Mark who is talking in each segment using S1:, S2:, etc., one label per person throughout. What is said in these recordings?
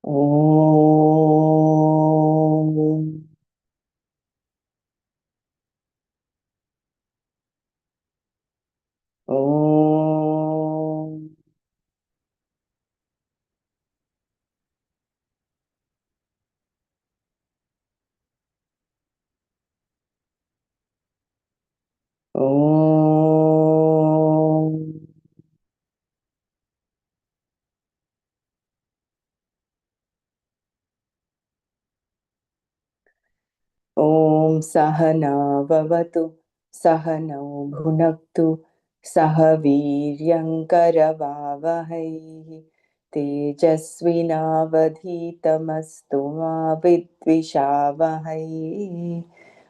S1: Om. Om. Om. Om Sahana Vavatu Sahano Bhunaktu Sahaviryankaravavahai Tejasvinavadhitamastu ma vidvishavahai.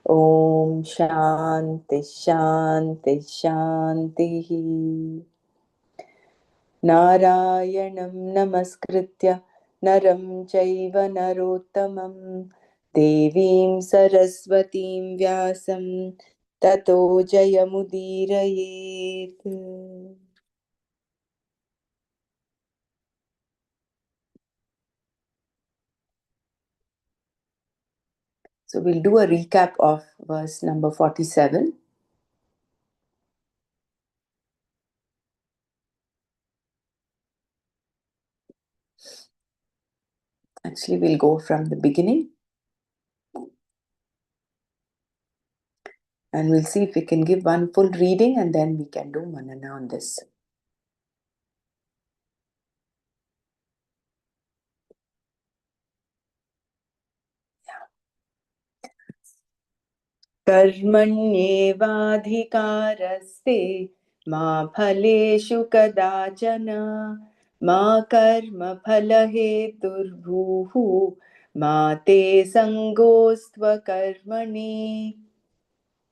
S1: Om Shanti Shanti Shanti. नारायणं नमस्कृत्य नरं चैव नरोत्तमं देवीं सरस्वतीं व्यासं ततो जयमुदीरयेत्. So we'll do a recap of verse number 47. Actually, we'll go from the beginning and we'll see if we can give one full reading and then we can do Manana on this. कर्मण्येवाधिकारस्ते मा फलेषु कदाचन मा कर्मफलहेतुर्भूः मा ते सङ्गोऽस्त्वकर्मणि.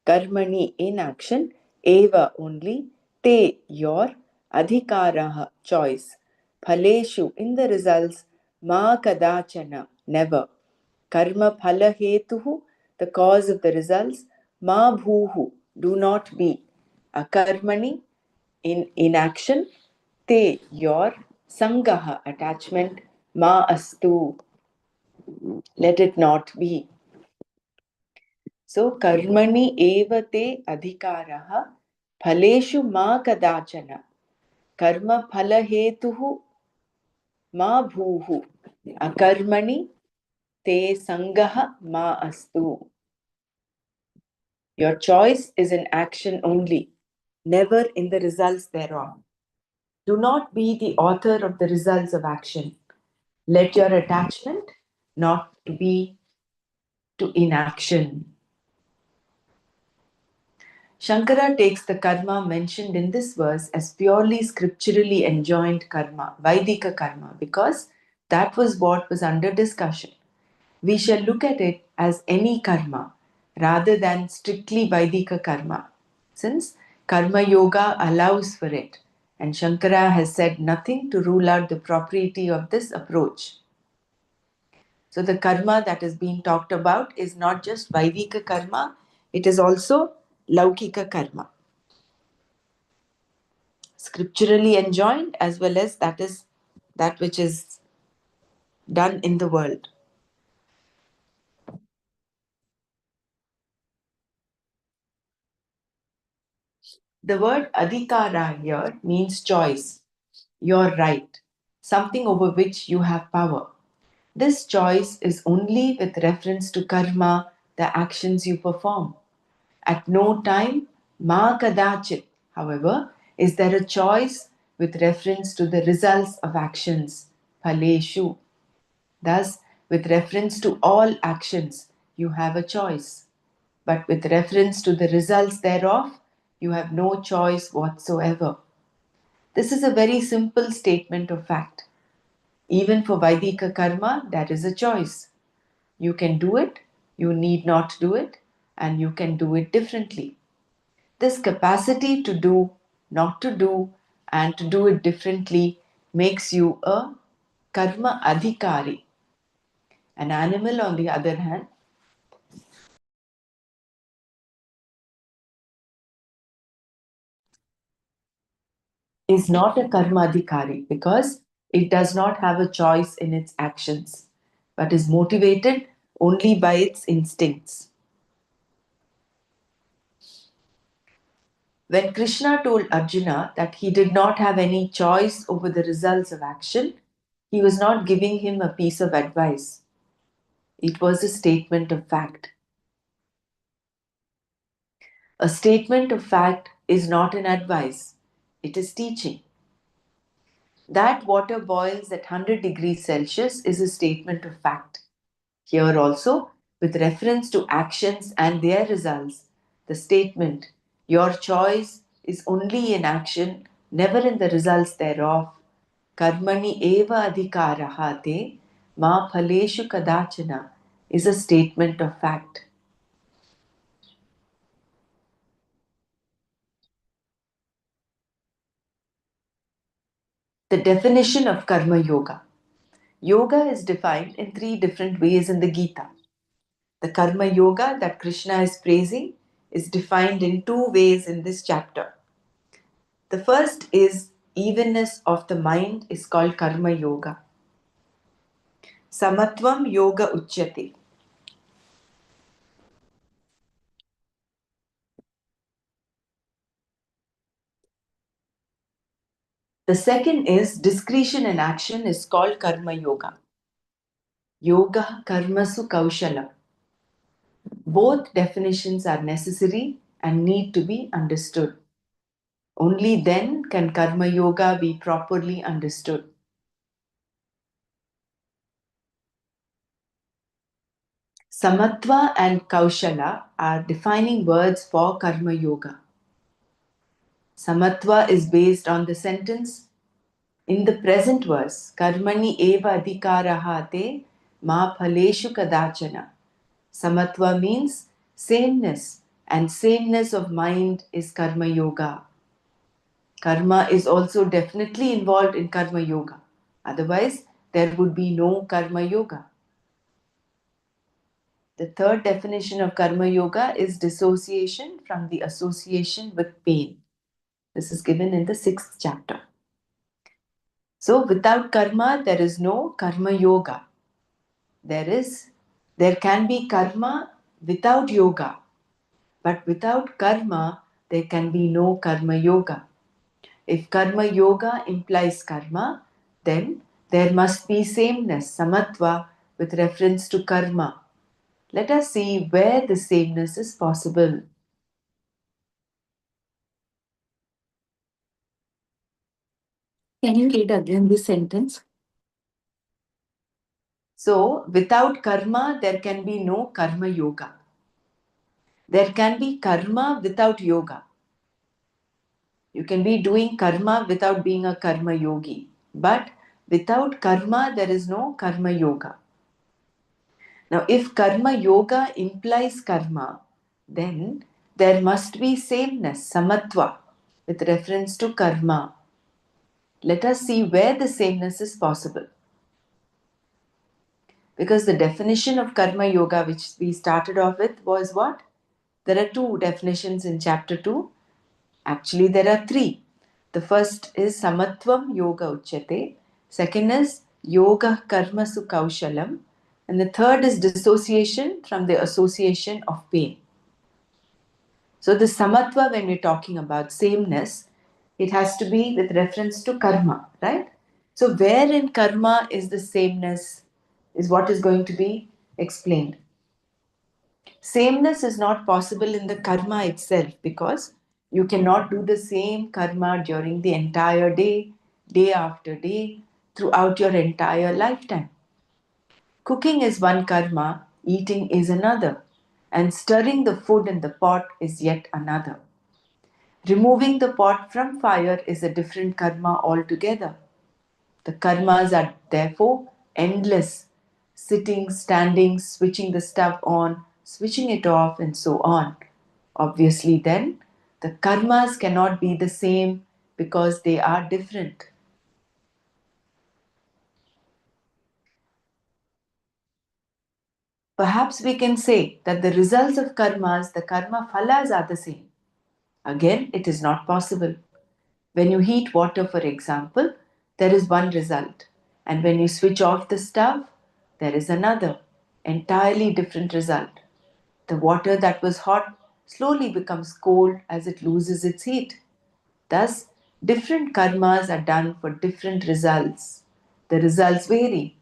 S1: Karmani in action, eva only, te your, adhikaraha choice, phaleshu in the results, ma kadachana never, karma phala hetuhu the cause of the results, ma bhuhu do not be, akarmani in inaction, te your, sangaha attachment, ma astu let it not be. So karmani evate adhikaraha phaleshu ma kadachana karma phala hetuhu ma bhuhu akarmani te sangaha ma astu. Your choice is in action only, never in the results thereof. Do not be the author of the results of action. Let your attachment not to be to inaction. Shankara takes the karma mentioned in this verse as purely scripturally enjoined karma, Vaidika karma, because that was what was under discussion. We shall look at it as any karma rather than strictly Vaidika karma, since karma yoga allows for it, and Shankara has said nothing to rule out the propriety of this approach. So the karma that is being talked about is not just Vaidika karma, it is also Laukika karma, scripturally enjoined as well as that is that which is done in the world. The word adhikara here means choice, your right, something over which you have power. This choice is only with reference to karma, the actions you perform. At no time, ma kadachit, however, is there a choice with reference to the results of actions, phaleshu. Thus, with reference to all actions, you have a choice. But with reference to the results thereof, you have no choice whatsoever. This is a very simple statement of fact. Even for Vaidika karma, there is a choice. You can do it, you need not do it, and you can do it differently. This capacity to do, not to do, and to do it differently makes you a karma adhikari. An animal, on the other hand, is not a karma adhikari because It does not have a choice in its actions, but is motivated only by its instincts. When Krishna told Arjuna that he did not have any choice over the results of action, he was not giving him a piece of advice. It was a statement of fact. A statement of fact is not an advice, it is teaching. That water boils at 100 degrees Celsius is a statement of fact. Here also, with reference to actions and their results, the statement, your choice is only in action, never in the results thereof. Karmani eva adhikaraha te ma phaleshu kadachana is a statement of fact. The definition of Karma Yoga. Yoga is defined in three different ways in the Gita. The Karma Yoga that Krishna is praising is defined in two ways in this chapter. The first is evenness of the mind is called Karma Yoga. Samatvam Yoga Uchyate. The second is discretion in action is called Karma Yoga. Yoga Karmasu Kaushalam. Both definitions are necessary and need to be understood. Only then can Karma Yoga be properly understood. Samatva and Kaushala are defining words for Karma Yoga. Samatva is based on the sentence in the present verse, Karmani eva adhikaraha te ma phaleshu kadachana. Samatva means sameness, and sameness of mind is Karma Yoga. Karma is also definitely involved in Karma Yoga. Otherwise, there would be no Karma Yoga. The third definition of Karma Yoga is dissociation from the association with pain. This is given in the 6th chapter. So, without karma, there is no Karma Yoga. There can be karma without yoga, but without karma, there can be no Karma Yoga. If Karma Yoga implies karma, then there must be sameness, samatva, with reference to karma. Let us see where the sameness is possible.
S2: Can you read again this sentence?
S1: So, without karma, there can be no Karma Yoga. There can be karma without yoga. You can be doing karma without being a karma yogi. But without karma, there is no Karma Yoga. Now, if Karma Yoga implies karma, then there must be sameness, samatva, with reference to karma. Let us see where the sameness is possible. Because the definition of Karma Yoga, which we started off with, was what? There are two definitions in chapter 2. Actually, there are three. The first is Samatvam Yoga Uchyate. Second is Yoga Karmasu Kaushalam. And the third is dissociation from the association of pain. So, the Samatva, when we're talking about sameness, it has to be with reference to karma, right? So, where in karma is the sameness, is what is going to be explained. Sameness is not possible in the karma itself because you cannot do the same karma during the entire day, day after day, throughout your entire lifetime. Cooking is one karma, eating is another, and stirring the food in the pot is yet another. Removing the pot from fire is a different karma altogether. The karmas are therefore endless, sitting, standing, switching the stove on, switching it off, and so on. Obviously, then, the karmas cannot be the same because they are different. Perhaps we can say that the results of karmas, the karma phalas, are the same. Again, it is not possible. When you heat water, for example, there is one result. And when you switch off the stove, there is another, entirely different result. The water that was hot slowly becomes cold as it loses its heat. Thus, different karmas are done for different results. The results vary.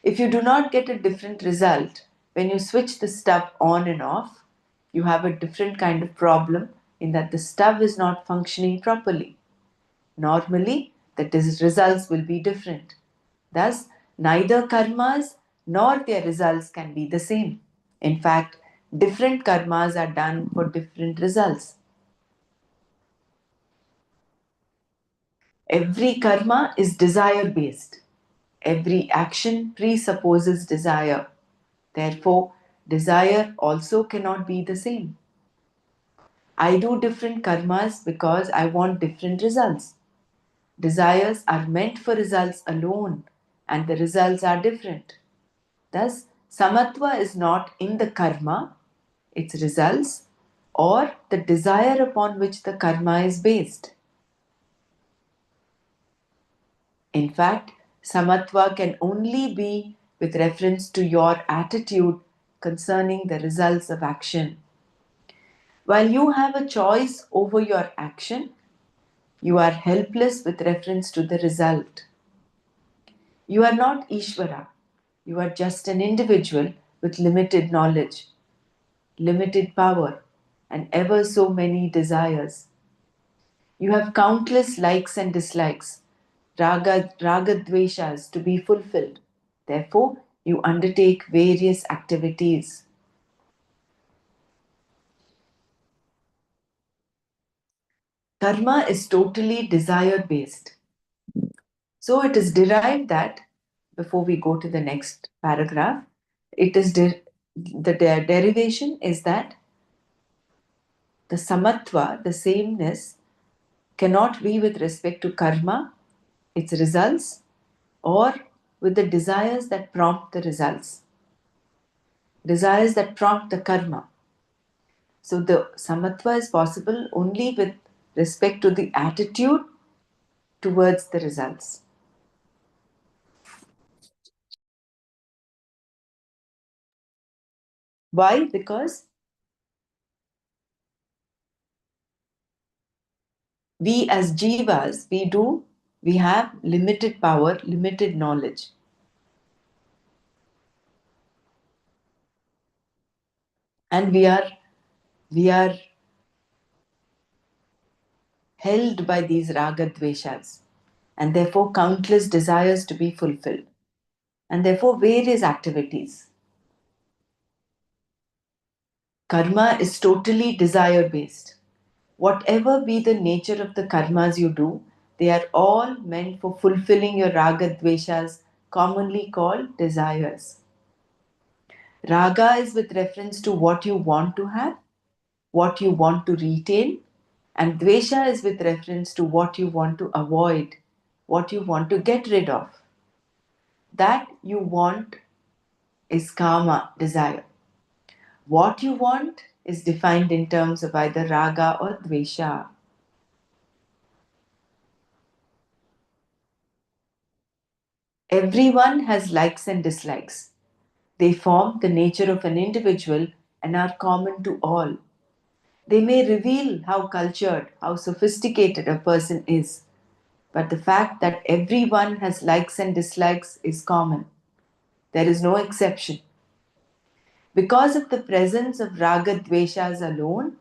S1: If you do not get a different result when you switch the stove on and off, you have a different kind of problem in that the stove is not functioning properly. Normally, the results will be different. Thus, neither karmas nor their results can be the same. In fact, different karmas are done for different results. Every karma is desire based. Every action presupposes desire. Therefore, desire also cannot be the same. I do different karmas because I want different results. Desires are meant for results alone, and the results are different. Thus, samatva is not in the karma, its results, or the desire upon which the karma is based. In fact, samatva can only be with reference to your attitude concerning the results of action. While you have a choice over your action, you are helpless with reference to the result. You are not Ishvara. You are just an individual with limited knowledge, limited power, and ever so many desires. You have countless likes and dislikes, ragadveshas to be fulfilled. Therefore, you undertake various activities. Karma is totally desire based. So it is derived that, before we go to the next paragraph, it is derivation is that the samatva, the sameness, cannot be with respect to karma, its results, or with the desires that prompt the results, desires that prompt the karma. So the samatva is possible only with respect to the attitude towards the results. Why? Because we as jivas, we have limited power, limited knowledge. And we are held by these raga dveshas, and therefore countless desires to be fulfilled, and therefore various activities. Karma is totally desire based. Whatever be the nature of the karmas you do, they are all meant for fulfilling your raga dveshas, commonly called desires. Raga is with reference to what you want to have, what you want to retain, and dvesha is with reference to what you want to avoid, what you want to get rid of. That you want is kama, desire. What you want is defined in terms of either raga or dvesha. Everyone has likes and dislikes. They form the nature of an individual and are common to all. They may reveal how cultured, how sophisticated a person is, but the fact that everyone has likes and dislikes is common. There is no exception. Because of the presence of raga dveshas alone,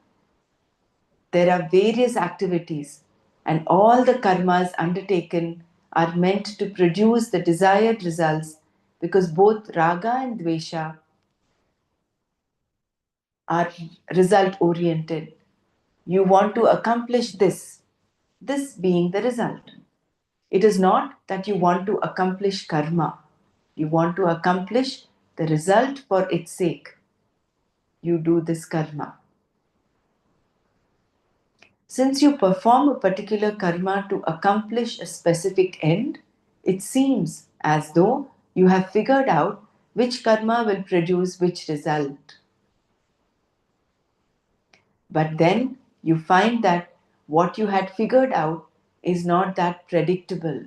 S1: there are various activities, and all the karmas undertaken are meant to produce the desired results because both raga and dvesha are result oriented. You want to accomplish this being the result. It is not that you want to accomplish karma, you want to accomplish the result for its sake. You do this karma. Since you perform a particular karma to accomplish a specific end, it seems as though you have figured out which karma will produce which result. But then you find that what you had figured out is not that predictable.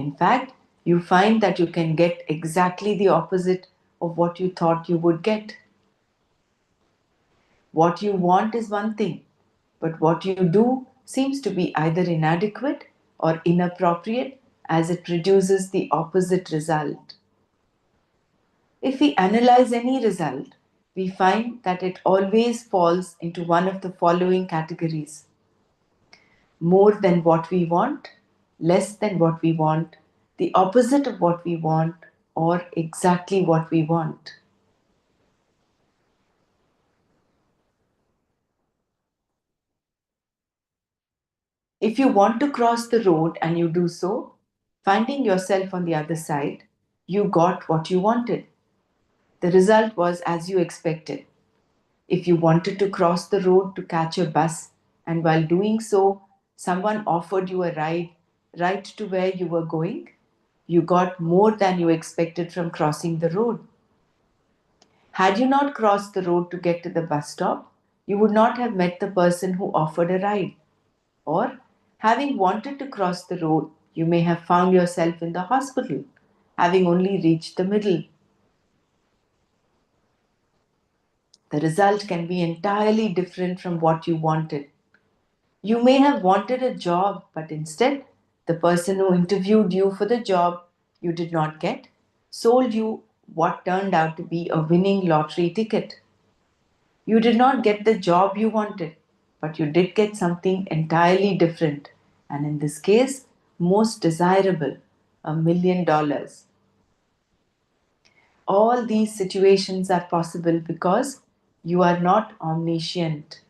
S1: In fact, you find that you can get exactly the opposite of what you thought you would get. What you want is one thing, but what you do seems to be either inadequate or inappropriate as it produces the opposite result. If we analyze any result, we find that it always falls into one of the following categories: more than what we want, less than what we want, the opposite of what we want, or exactly what we want. If you want to cross the road and you do so, finding yourself on the other side, you got what you wanted. The result was as you expected. If you wanted to cross the road to catch a bus, and while doing so, someone offered you a ride right to where you were going, you got more than you expected from crossing the road. Had you not crossed the road to get to the bus stop, you would not have met the person who offered a ride. Or, having wanted to cross the road, you may have found yourself in the hospital, having only reached the middle. The result can be entirely different from what you wanted. You may have wanted a job, but instead, the person who interviewed you for the job you did not get sold you what turned out to be a winning lottery ticket. You did not get the job you wanted, but you did get something entirely different, and in this case, most desirable: $1 million. All these situations are possible because you are not omniscient.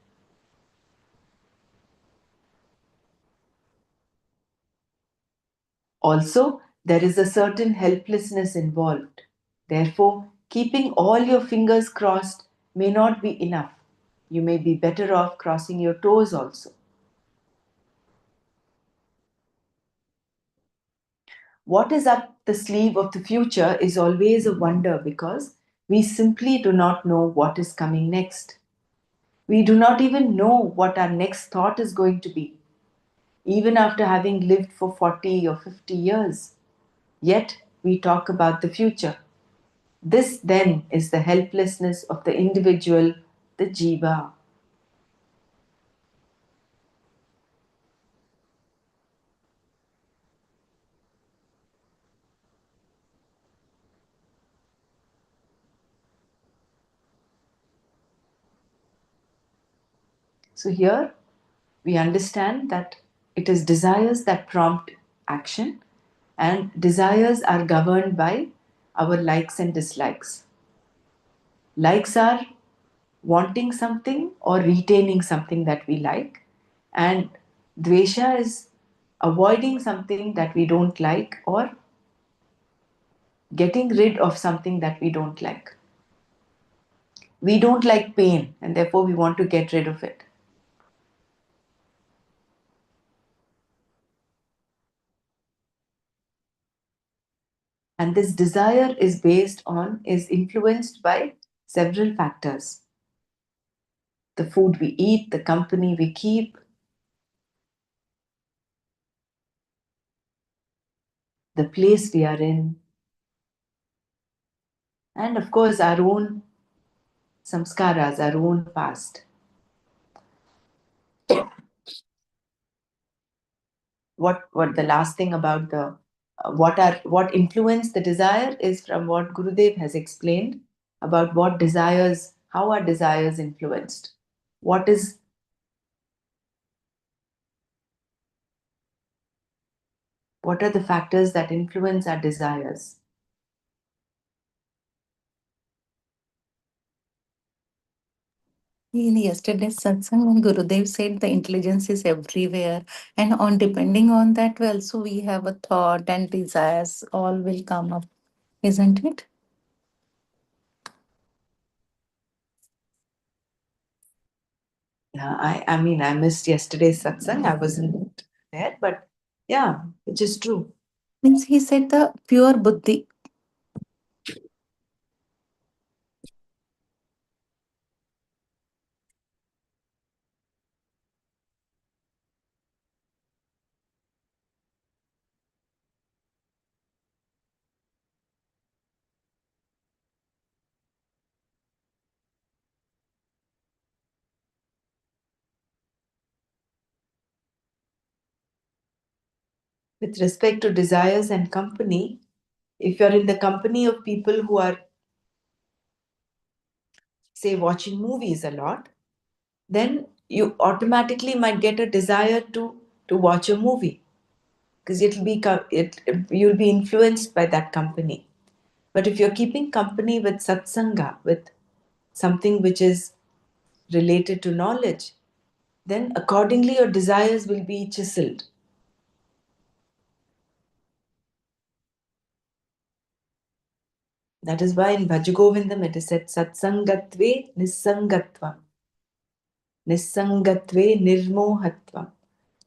S1: Also, there is a certain helplessness involved. Therefore, keeping all your fingers crossed may not be enough. You may be better off crossing your toes also. What is up the sleeve of the future is always a wonder because we simply do not know what is coming next. We do not even know what our next thought is going to be, even after having lived for 40 or 50 years. Yet we talk about the future. This then is the helplessness of the individual, the jiva. So here we understand that it is desires that prompt action, and desires are governed by our likes and dislikes. Likes are wanting something or retaining something that we like, and dvesha is avoiding something that we don't like or getting rid of something that we don't like. We don't like pain and therefore we want to get rid of it. And this desire is influenced by several factors: the food we eat, the company we keep, the place we are in, and of course our own samskaras, our own past. What the last thing about the what influenced the desire is from what Gurudev has explained about what desires, how are desires influenced, what is what are the factors that influence our desires.
S2: In yesterday's satsang, Gurudev said the intelligence is everywhere, and on depending on that, also we have a thought and desires. All will come up, isn't it?
S1: Yeah, I mean, I missed yesterday's satsang. I wasn't there, but yeah, which is true.
S2: Means he said the pure buddhi.
S1: With respect to desires and company, if you're in the company of people who are, say, watching movies a lot, then you automatically might get a desire to watch a movie because you'll be influenced by that company. But if you're keeping company with satsanga, with something which is related to knowledge, then accordingly your desires will be chiseled. That is why in Bhajagovindam it is said Satsangatve Nissangatvam. Nissangatve Nirmohatvam.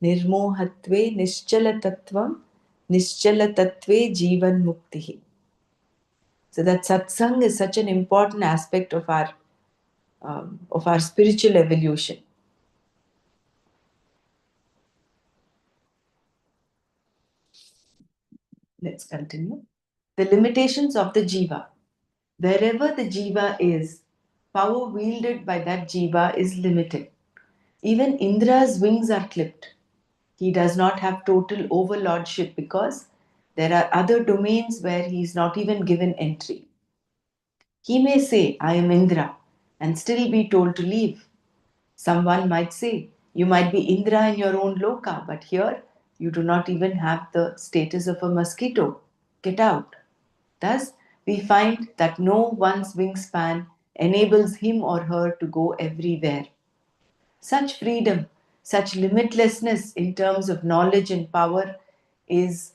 S1: Nirmohatve Nischalatatvam. Nischalatatve Jivan Muktihi. So that satsang is such an important aspect of our spiritual evolution. Let's continue. The limitations of the jiva. Wherever the jiva is, power wielded by that jiva is limited. Even Indra's wings are clipped. He does not have total overlordship because there are other domains where he is not even given entry. He may say, I am Indra, and still be told to leave. Someone might say, you might be Indra in your own loka, but here you do not even have the status of a mosquito. Get out. Thus, we find that no one's wingspan enables him or her to go everywhere. Such freedom, such limitlessness in terms of knowledge and power is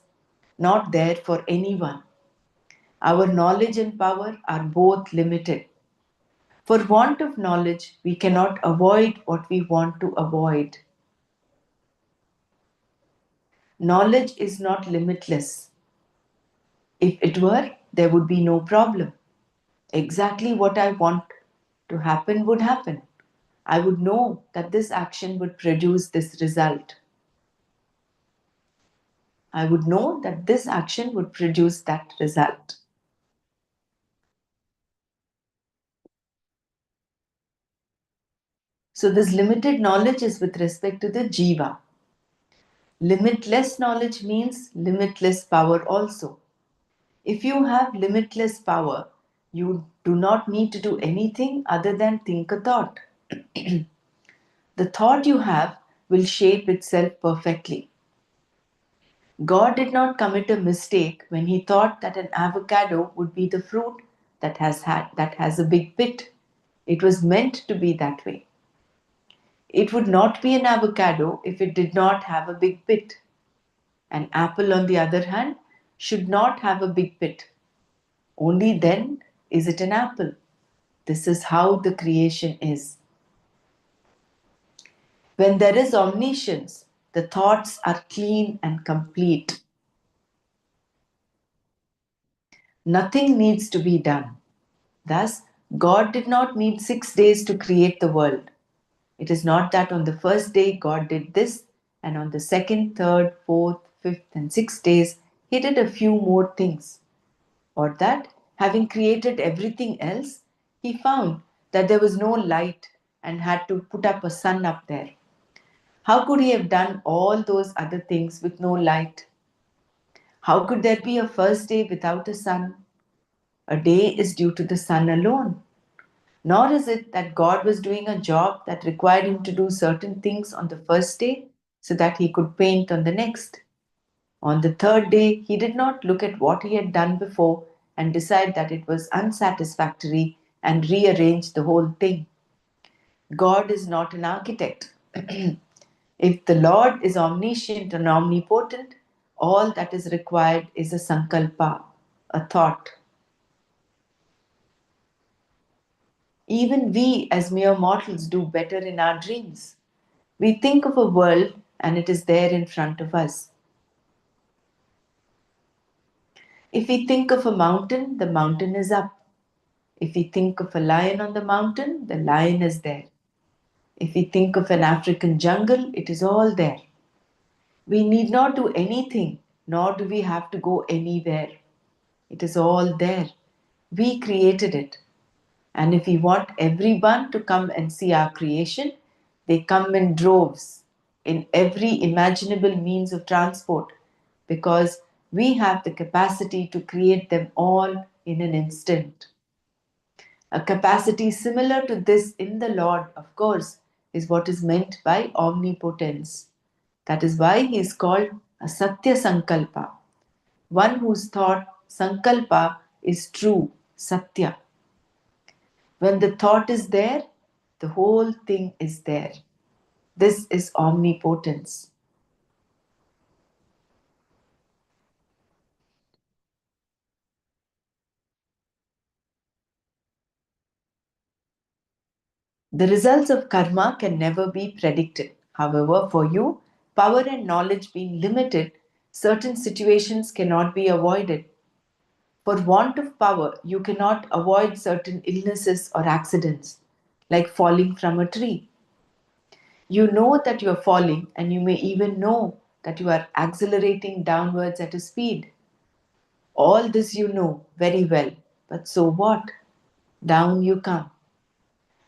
S1: not there for anyone. Our knowledge and power are both limited. For want of knowledge, we cannot avoid what we want to avoid. Knowledge is not limitless. If it were, there would be no problem. Exactly what I want to happen would happen. I would know that this action would produce this result. I would know that this action would produce that result. So, this limited knowledge is with respect to the jiva. Limitless knowledge means limitless power also. If you have limitless power, you do not need to do anything other than think a thought. The thought you have will shape itself perfectly. God did not commit a mistake when he thought that an avocado would be the fruit that has a big pit. It was meant to be that way. It would not be an avocado if it did not have a big pit. An apple, on the other hand, should not have a big pit. Only then is it an apple. This is how the creation is. When there is omniscience, the thoughts are clean and complete. Nothing needs to be done. Thus, God did not need 6 days to create the world. It is not that on the first day God did this, and on the second, third, fourth, fifth, and sixth days he did a few more things. Or that, having created everything else, he found that there was no light and had to put up a sun up there. How could he have done all those other things with no light? How could there be a first day without a sun? A day is due to the sun alone. Nor is it that God was doing a job that required him to do certain things on the first day so that he could paint on the next. On the third day, he did not look at what he had done before and decide that it was unsatisfactory and rearrange the whole thing. God is not an architect. If the Lord is omniscient and omnipotent, all that is required is a sankalpa, a thought. Even we, as mere mortals, do better in our dreams. We think of a world and it is there in front of us. If we think of a mountain, the mountain is up. If we think of a lion on the mountain, the lion is there. If we think of an African jungle, it is all there. We need not do anything, nor do we have to go anywhere. It is all there. We created it. And if we want everyone to come and see our creation, they come in droves, in every imaginable means of transport. because we have the capacity to create them all in an instant. A capacity similar to this in the Lord, of course, is what is meant by omnipotence. That is why he is called a Satya Sankalpa, one whose thought, Sankalpa, is true, Satya. When the thought is there, the whole thing is there. This is omnipotence. The results of karma can never be predicted. However, for you, power and knowledge being limited, certain situations cannot be avoided. For want of power, you cannot avoid certain illnesses or accidents, like falling from a tree. You know that you are falling, and you may even know that you are accelerating downwards at a speed. All this you know very well, but so what? Down you come.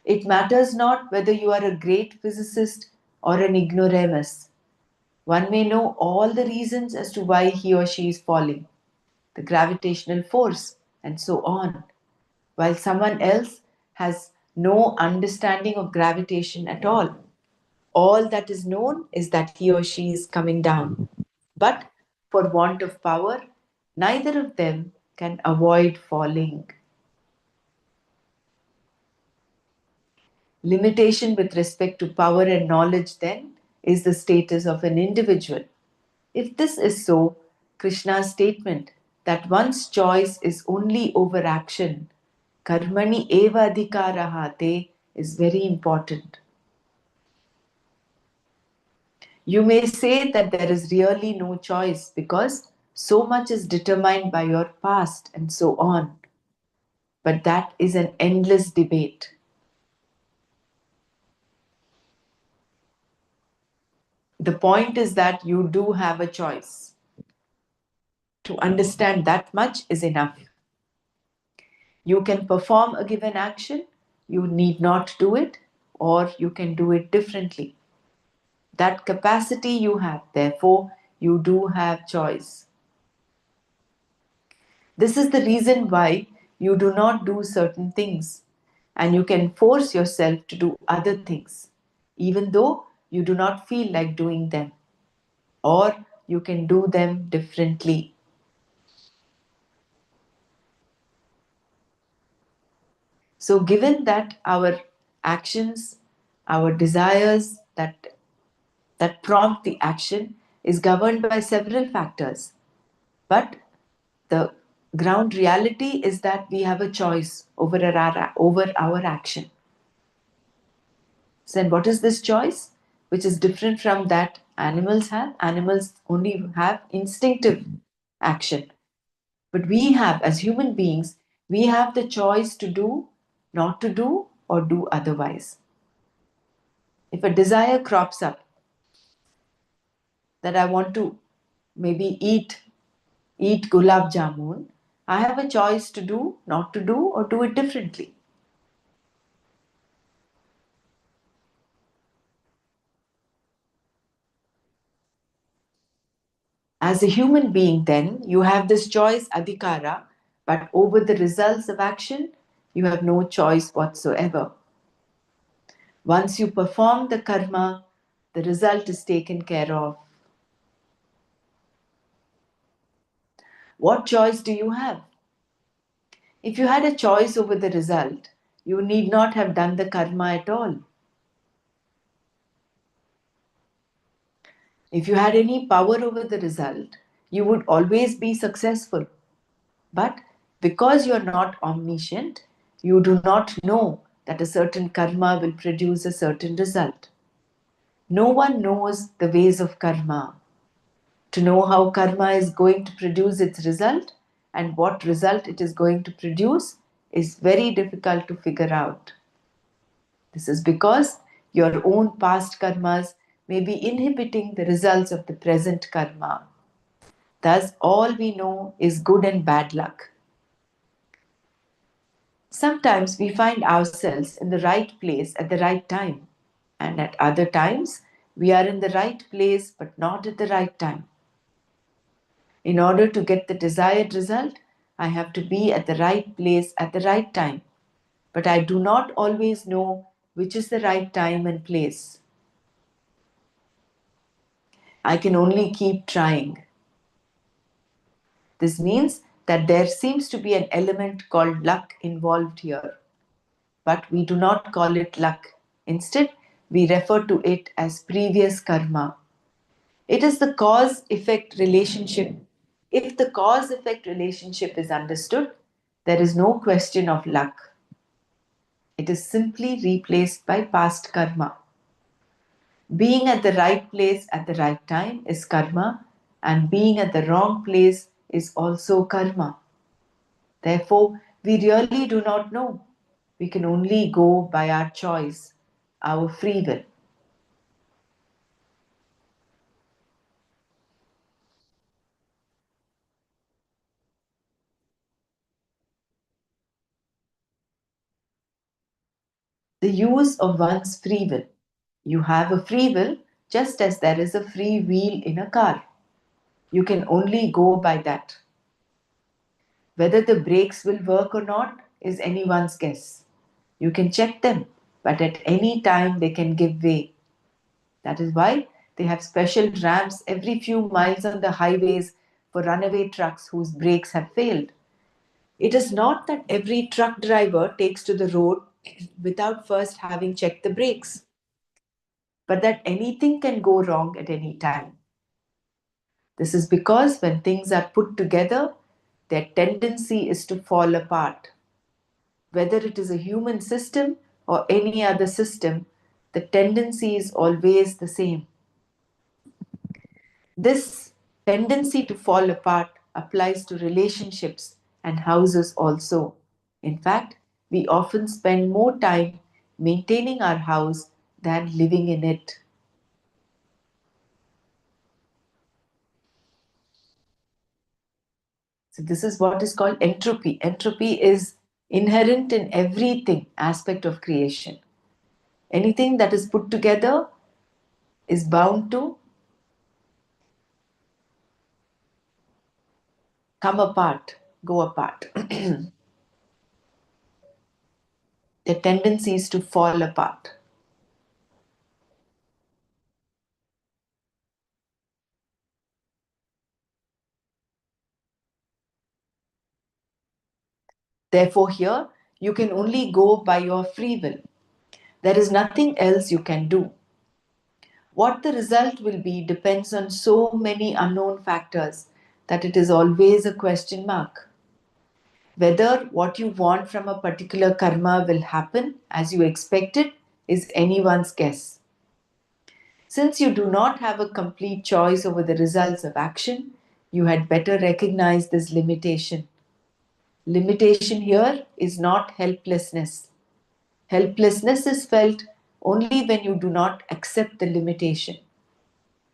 S1: It matters not whether you are a great physicist or an ignoramus. One may know all the reasons as to why he or she is falling, the gravitational force, and so on, while someone else has no understanding of gravitation at all. All that is known is that he or she is coming down. But for want of power, neither of them can avoid falling. Limitation with respect to power and knowledge, then, is the status of an individual. If this is so, Krishna's statement that one's choice is only over action, karmani eva adhikaraha te, is very important. You may say that there is really no choice because so much is determined by your past and so on. But that is an endless debate. The point is that you do have a choice. To understand that much is enough. You can perform a given action, you need not do it, or you can do it differently. That capacity you have, therefore, you do have choice. This is the reason why you do not do certain things, and you can force yourself to do other things, even though you do not feel like doing them, or you can do them differently. So, given that our actions, our desires that prompt the action is governed by several factors, but the ground reality is that we have a choice over our action. So, and what is this choice? Which is different from that animals have. Animals only have instinctive action. But we have, as human beings, we have the choice to do, not to do, or do otherwise. If a desire crops up that I want to maybe eat gulab jamun, I have a choice to do, not to do, or do it differently. As a human being, then, you have this choice, adhikara, but over the results of action, you have no choice whatsoever. Once you perform the karma, the result is taken care of. What choice do you have? If you had a choice over the result, you need not have done the karma at all. If you had any power over the result, you would always be successful. But because you are not omniscient, you do not know that a certain karma will produce a certain result. No one knows the ways of karma. To know how karma is going to produce its result and what result it is going to produce is very difficult to figure out. This is because your own past karmas may be inhibiting the results of the present karma. Thus, all we know is good and bad luck. Sometimes we find ourselves in the right place at the right time, and at other times we are in the right place but not at the right time. In order to get the desired result, I have to be at the right place at the right time. But I do not always know which is the right time and place. I can only keep trying. This means that there seems to be an element called luck involved here, but we do not call it luck. Instead, we refer to it as previous karma. It is the cause effect relationship. If the cause effect relationship is understood, there is no question of luck. It is simply replaced by past karma. Being at the right place at the right time is karma, and being at the wrong place is also karma. Therefore, we really do not know. We can only go by our choice, our free will. The use of one's free will. You have a free will just as there is a free wheel in a car. You can only go by that. Whether the brakes will work or not is anyone's guess. You can check them, but at any time they can give way. That is why they have special ramps every few miles on the highways for runaway trucks whose brakes have failed. It is not that every truck driver takes to the road without first having checked the brakes, but that anything can go wrong at any time. This is because when things are put together, their tendency is to fall apart. Whether it is a human system or any other system, the tendency is always the same. This tendency to fall apart applies to relationships and houses also. In fact, we often spend more time maintaining our house than living in it. So, this is what is called entropy. Entropy is inherent in everything aspect of creation. Anything that is put together is bound to come apart, go apart. The tendency is to fall apart. Therefore, here you can only go by your free will. There is nothing else you can do. What the result will be depends on so many unknown factors that it is always a question mark. Whether what you want from a particular karma will happen as you expected is anyone's guess. Since you do not have a complete choice over the results of action, you had better recognize this limitation. Limitation here is not helplessness. Helplessness is felt only when you do not accept the limitation,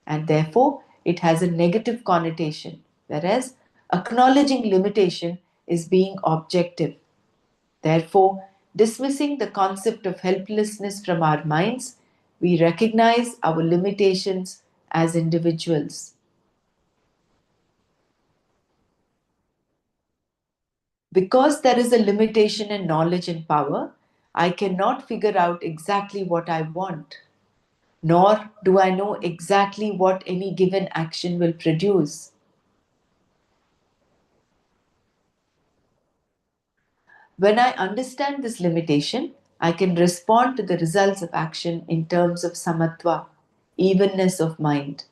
S1: and therefore it has a negative connotation, whereas acknowledging limitation is being objective. Therefore, dismissing the concept of helplessness from our minds, we recognize our limitations as individuals. Because there is a limitation in knowledge and power, I cannot figure out exactly what I want, nor do I know exactly what any given action will produce. When I understand this limitation, I can respond to the results of action in terms of samatva, evenness of mind.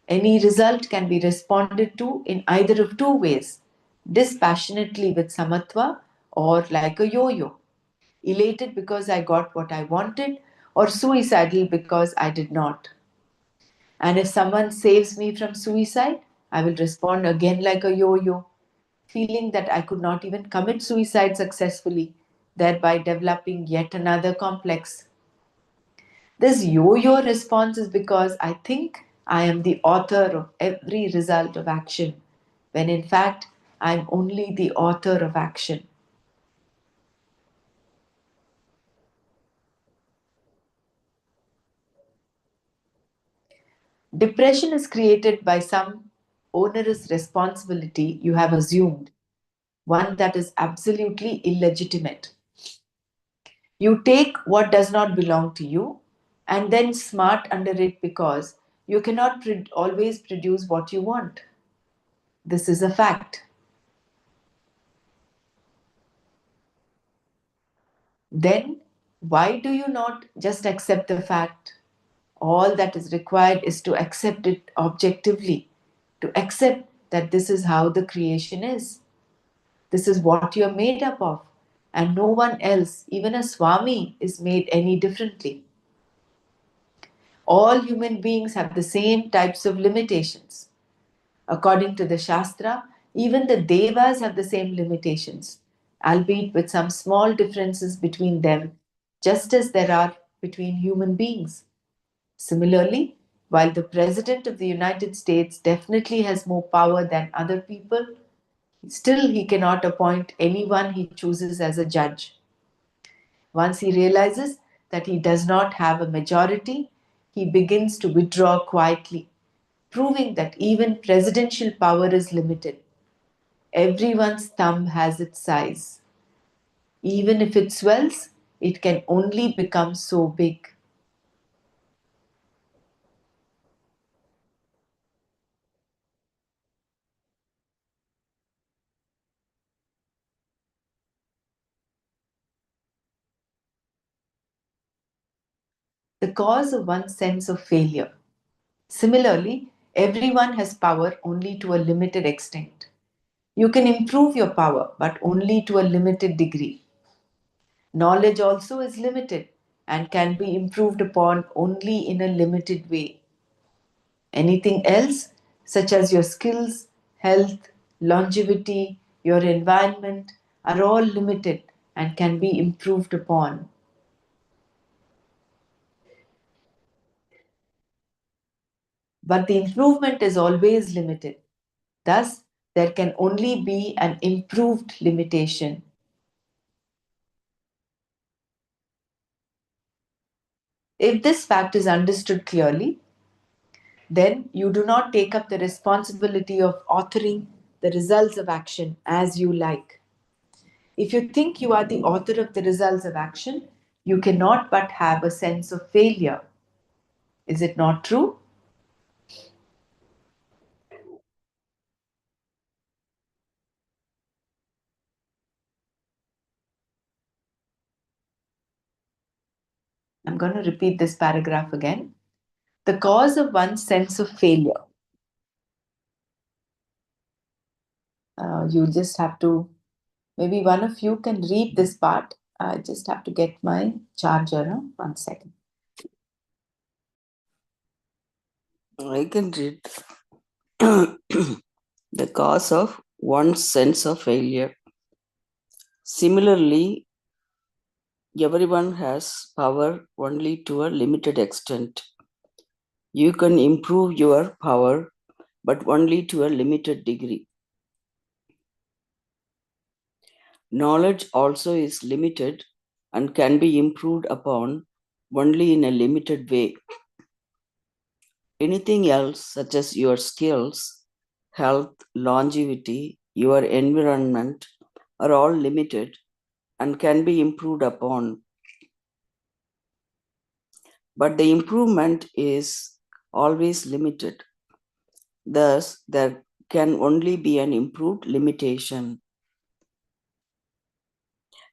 S1: Any result can be responded to in either of two ways, dispassionately with samatva or like a yo yo, elated because I got what I wanted, or suicidal because I did not. And if someone saves me from suicide, I will respond again like a yo yo, feeling that I could not even commit suicide successfully, thereby developing yet another complex. This yo yo response is because I think I am the author of every result of action, when in fact I am only the author of action. Depression is created by some. onerous responsibility you have assumed, one that is absolutely illegitimate. You take what does not belong to you and then smart under it because you cannot always produce what you want. This is a fact. Then why do you not just accept the fact? All that is required is to accept it objectively, to accept that this is how the creation is. This is what you are made up of, and no one else, even a Swami, is made any differently. All human beings have the same types of limitations. According to the Shastra, even the Devas have the same limitations, albeit with some small differences between them, just as there are between human beings. Similarly, while the President of the United States definitely has more power than other people, still he cannot appoint anyone he chooses as a judge. Once he realizes that he does not have a majority, he begins to withdraw quietly, proving that even presidential power is limited. Everyone's thumb has its size. Even if it swells, it can only become so big. The cause of one's sense of failure. Similarly, everyone has power only to a limited extent. You can improve your power, but only to a limited degree. Knowledge also is limited and can be improved upon only in a limited way. Anything else, such as your skills, health, longevity, your environment, are all limited and can be improved upon. But the improvement is always limited. Thus, there can only be an improved limitation. If this fact is understood clearly, then you do not take up the responsibility of authoring the results of action as you like. If you think you are the author of the results of action, you cannot but have a sense of failure. Is it not true? I'm going to repeat this paragraph again. The cause of one's sense of failure. You just have to, maybe one of you can read this part. I just have to get my charger. Huh? 1 second.
S3: I can read. The cause of one's sense of failure. Similarly, everyone has power only to a limited extent. You can improve your power, but only to a limited degree. Knowledge also is limited and can be improved upon only in a limited way. Anything else, such as your skills, health, longevity, your environment, are all limited and can be improved upon. But the improvement is always limited. Thus, there can only be an improved limitation.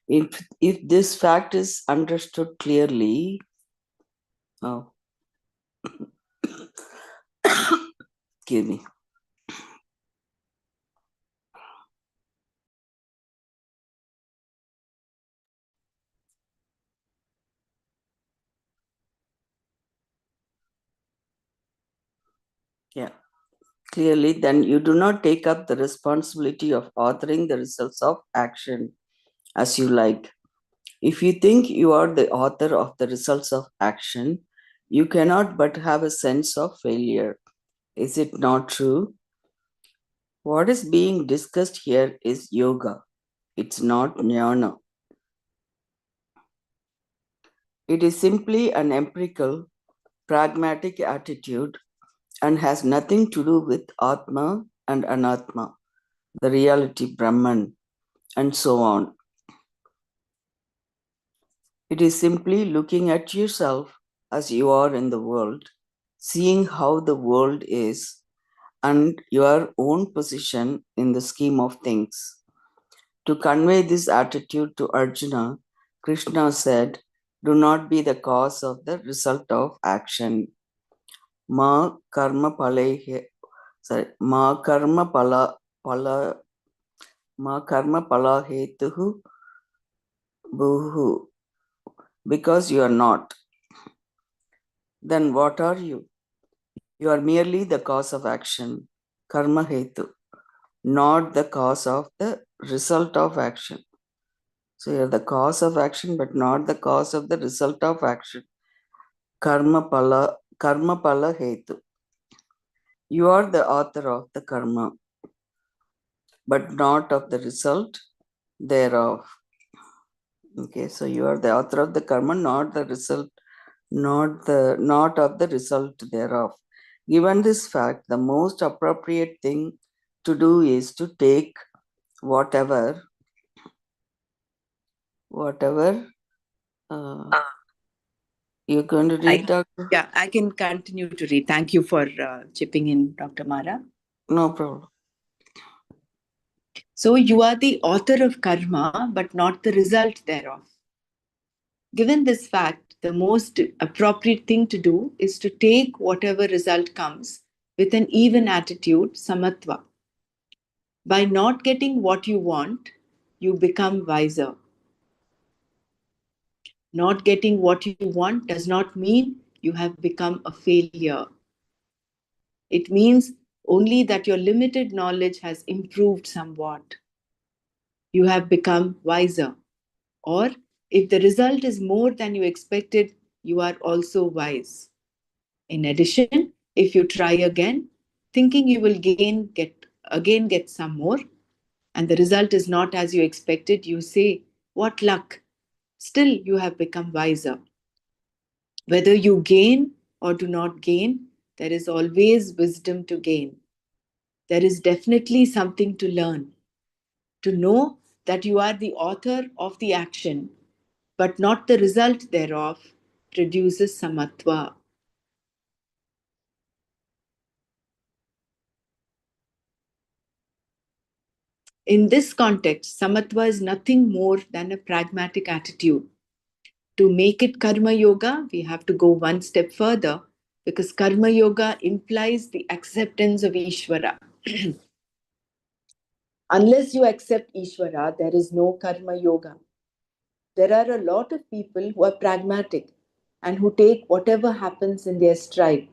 S3: If this fact is understood clearly, oh, excuse me. Yeah, clearly, then you do not take up the responsibility of authoring the results of action as you like. If you think you are the author of the results of action, you cannot but have a sense of failure. Is it not true? What is being discussed here is yoga. It's not jnana. It is simply an empirical, pragmatic attitude and has nothing to do with Atma and Anatma, the reality Brahman, and so on. It is simply looking at yourself as you are in the world, seeing how the world is, and your own position in the scheme of things. To convey this attitude to Arjuna, Krishna said, "Do not be the cause of the result of action. Ma karma pale, ma karma pala, ma karma pala hetuhu buhu. Because you are not. Then what are you? You are merely the cause of action, karma hetu, not the cause of the result of action. So you are the cause of action, but not the cause of the result of action. Karma pala hetu. You are the author of the karma, but not of the result thereof. Okay, so you are the author of the karma, not the result, not of the result thereof. Given this fact, the most appropriate thing to do is to take whatever uh, you're going to read, Doctor?
S1: Yeah, I can continue to read. Thank you for chipping in, Dr. Mara.
S3: No problem.
S1: So, you are the author of karma, but not the result thereof. Given this fact, the most appropriate thing to do is to take whatever result comes with an even attitude, samatva. By not getting what you want, you become wiser. Not getting what you want does not mean you have become a failure. It means only that your limited knowledge has improved somewhat. You have become wiser. Or if the result is more than you expected, you are also wise. In addition, if you try again, thinking you will get some more, and the result is not as you expected, you say, "What luck!" Still, you have become wiser. Whether you gain or do not gain, there is always wisdom to gain. There is definitely something to learn. To know that you are the author of the action, but not the result thereof, produces samatva. In this context, samatva is nothing more than a pragmatic attitude. To make it karma yoga, we have to go one step further because karma yoga implies the acceptance of Ishvara. Unless you accept Ishvara, there is no karma yoga. There are a lot of people who are pragmatic and who take whatever happens in their stride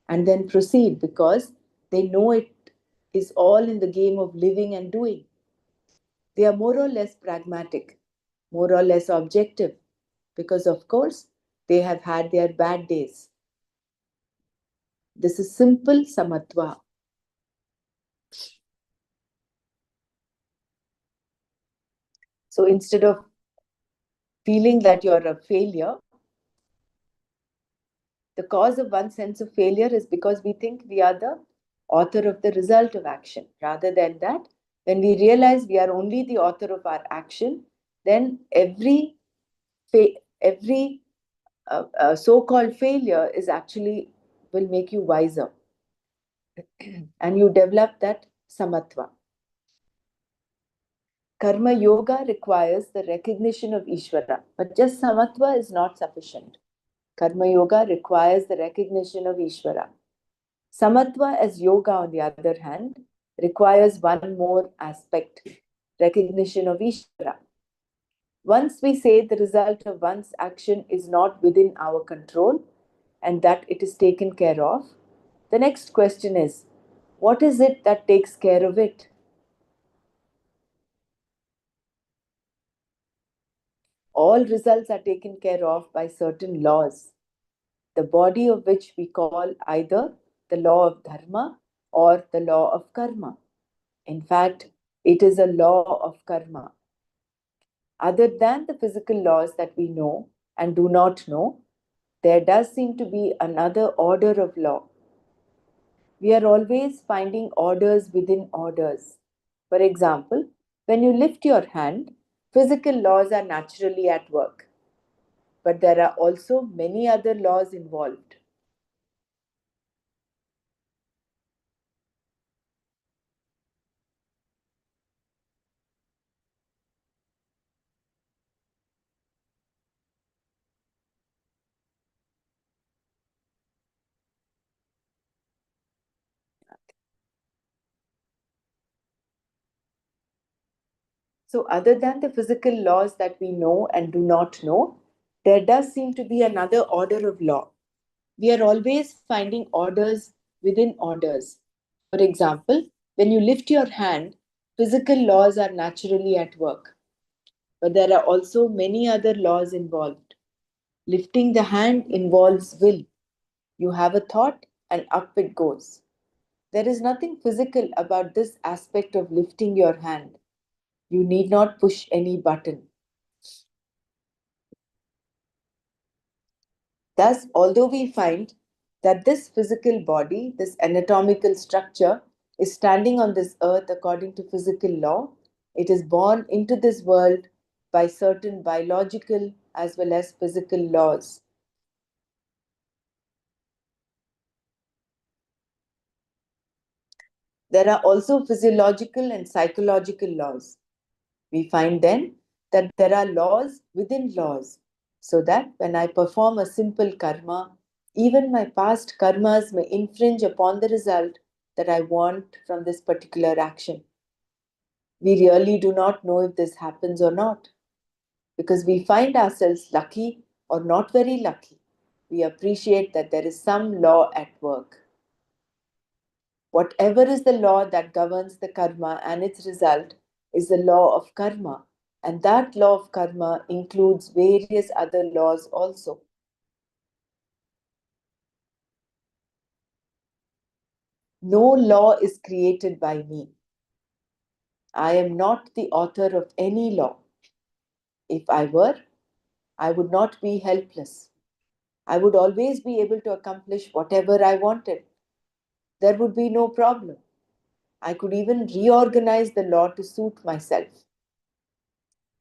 S1: and then proceed because they know it is all in the game of living and doing. They are more or less pragmatic, more or less objective, because of course they have had their bad days. This is simple samatva. So instead of feeling that you're a failure, the cause of one sense of failure is because we think we are the author of the result of action. Rather than that, when we realize we are only the author of our action, then every so-called failure is actually will make you wiser, and you develop that samatva. Karma yoga requires the recognition of Ishvara, but just samatva is not sufficient. Karma yoga requires the recognition of Ishvara. Samatva as yoga, on the other hand, requires one more aspect, recognition of Ishvara. Once we say the result of one's action is not within our control and that it is taken care of, the next question is, what is it that takes care of it? All results are taken care of by certain laws, the body of which we call either the law of dharma or the law of karma. In fact, it is a law of karma. Other than the physical laws that we know and do not know, there does seem to be another order of law. We are always finding orders within orders. For example, when you lift your hand, physical laws are naturally at work. But there are also many other laws involved. So, other than the physical laws that we know and do not know, there does seem to be another order of law. We are always finding orders within orders. For example, when you lift your hand, physical laws are naturally at work. But there are also many other laws involved. Lifting the hand involves will. You have a thought and up it goes. There is nothing physical about this aspect of lifting your hand. You need not push any button. Thus, although we find that this physical body, this anatomical structure, is standing on this earth according to physical law, it is born into this world by certain biological as well as physical laws. There are also physiological and psychological laws. We find then that there are laws within laws, so that when I perform a simple karma, even my past karmas may infringe upon the result that I want from this particular action. We really do not know if this happens or not, because we find ourselves lucky or not very lucky. We appreciate that there is some law at work. Whatever is the law that governs the karma and its result is the law of karma. And that law of karma includes various other laws also. No law is created by me. I am not the author of any law. If I were, I would not be helpless. I would always be able to accomplish whatever I wanted. There would be no problem. I could even reorganize the law to suit myself.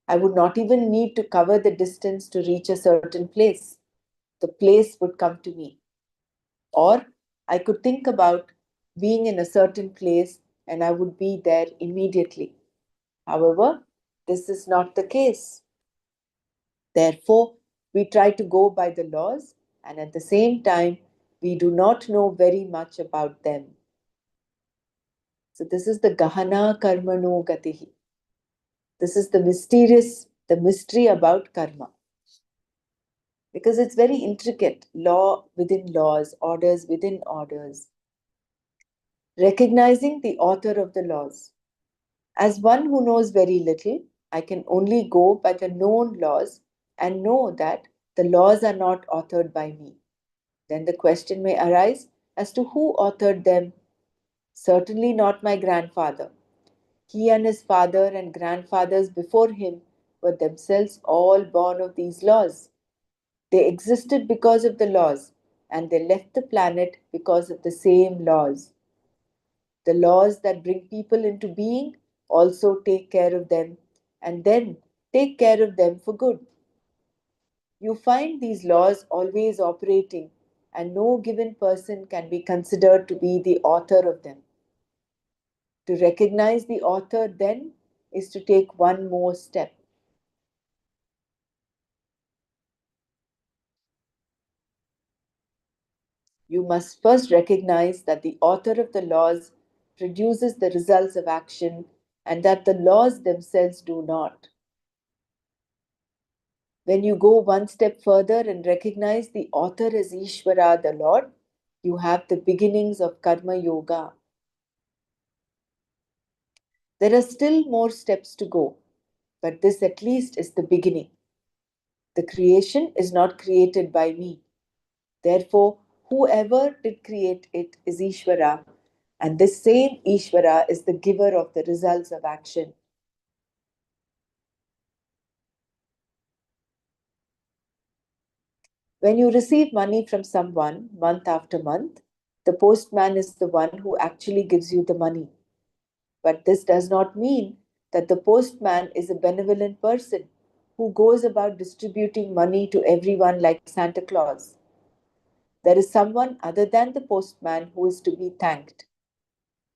S1: I would not even need to cover the distance to reach a certain place. The place would come to me. Or I could think about being in a certain place and I would be there immediately. However, this is not the case. Therefore, we try to go by the laws and at the same time, we do not know very much about them. So, this is the Gahana Karmano Gatihi. This is the mystery about karma. Because it's very intricate, law within laws, orders within orders. Recognizing the author of the laws. As one who knows very little, I can only go by the known laws and know that the laws are not authored by me. Then the question may arise as to who authored them. Certainly not my grandfather. He and his father and grandfathers before him were themselves all born of these laws. They existed because of the laws, and they left the planet because of the same laws. The laws that bring people into being also take care of them and then take care of them for good. You find these laws always operating, and no given person can be considered to be the author of them. To recognize the author, then, is to take one more step. You must first recognize that the author of the laws produces the results of action and that the laws themselves do not. When you go one step further and recognize the author as Ishvara, the Lord, you have the beginnings of Karma Yoga. There are still more steps to go, but this at least is the beginning. The creation is not created by me. Therefore, whoever did create it is Ishvara, and this same Ishvara is the giver of the results of action. When you receive money from someone month after month, The postman is the one who actually gives you the money. But this does not mean that the postman is a benevolent person who goes about distributing money to everyone like Santa Claus. There is someone other than the postman who is to be thanked.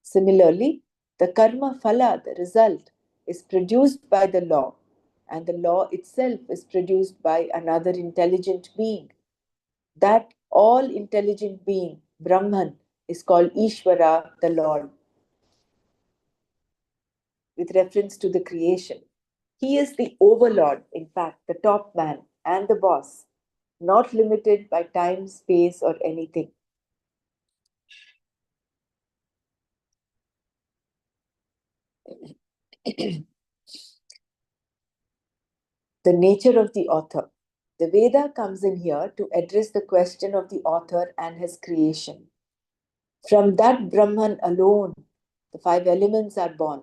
S1: Similarly, the karma phala, the result, is produced by the law, and the law itself is produced by another intelligent being. That all intelligent being, Brahman, is called Ishvara, the Lord, with reference to the creation. He is the overlord, in fact, the top man and the boss, not limited by time, space, or anything. The nature of the author. The Veda comes in here to address the question of the author and his creation. From that Brahman alone, the five elements are born.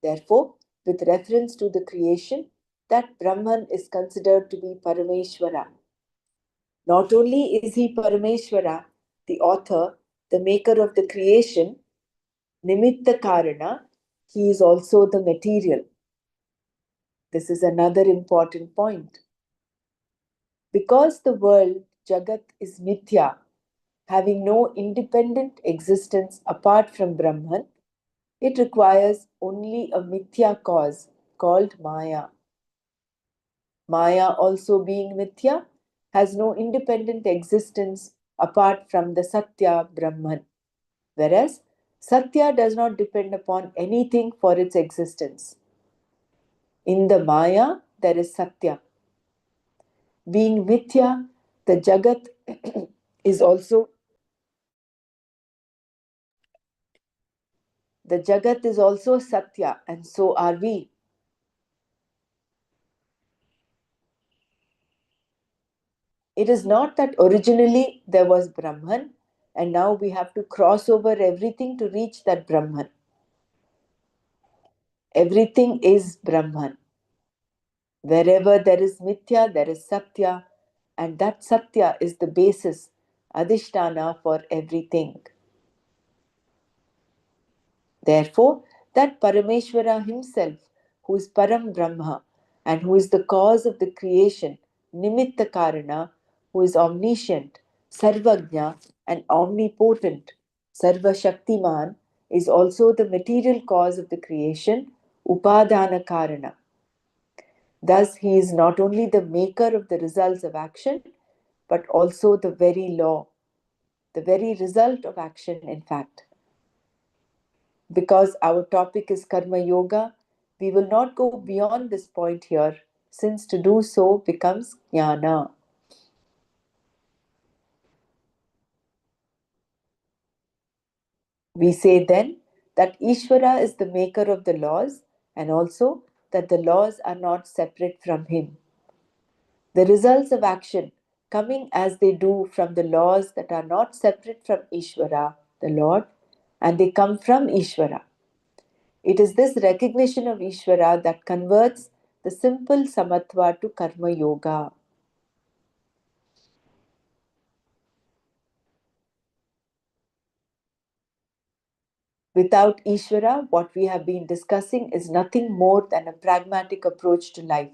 S1: Therefore, with reference to the creation, that Brahman is considered to be Parameshwara. Not only is he Parameshwara, the author, the maker of the creation, Nimitta Karana, he is also the material. This is another important point. Because the world, Jagat, is Mithya, having no independent existence apart from Brahman, it requires only a Mithya cause called Maya. Maya, also being Mithya, has no independent existence apart from the Satya Brahman, whereas Satya does not depend upon anything for its existence. In the Maya, there is Satya. Being Mithya, the Jagat is also the Jagat is also Satya, and so are we. It is not that originally there was Brahman and now we have to cross over everything to reach that Brahman. Everything is Brahman. Wherever there is Mithya, there is Satya, and that Satya is the basis, Adhisthana for everything. Therefore, that Parameshwara himself, who is Param Brahma and who is the cause of the creation, Nimitta Karana, who is omniscient, Sarvagna, and omnipotent, Sarva Shaktiman, is also the material cause of the creation, Upadana Karana. Thus, he is not only the maker of the results of action, but also the very law, the very result of action, in fact. Because our topic is Karma Yoga, we will not go beyond this point here, since to do so becomes Jnana. We say then that Ishvara is the maker of the laws and also that the laws are not separate from him. The results of action, coming as they do from the laws that are not separate from Ishvara, the Lord, and they come from Ishvara. It is this recognition of Ishvara that converts the simple samatva to karma yoga. Without Ishvara, what we have been discussing is nothing more than a pragmatic approach to life.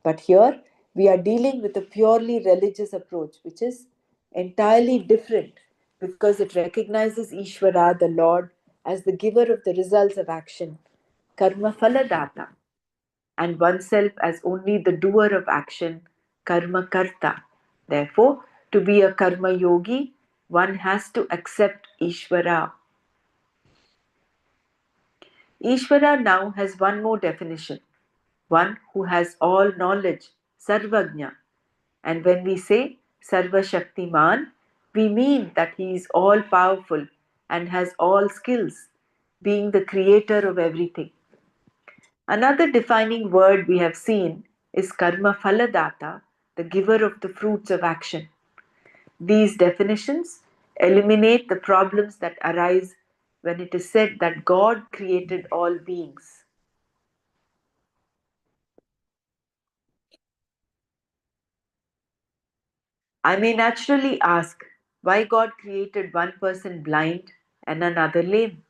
S1: But here we are dealing with a purely religious approach, which is entirely different because it recognizes Ishvara, the Lord, as the giver of the results of action, karma phaladata, and oneself as only the doer of action, karma karta. Therefore, to be a karma yogi, one has to accept Ishvara. Ishvara now has one more definition, one who has all knowledge, Sarvagna. And when we say Sarva Shaktiman, we mean that he is all powerful and has all skills, being the creator of everything. Another defining word we have seen is Karma Phaladata, the giver of the fruits of action. These definitions eliminate the problems that arise when it is said that God created all beings. I may naturally ask, Why God created one person blind and another lame?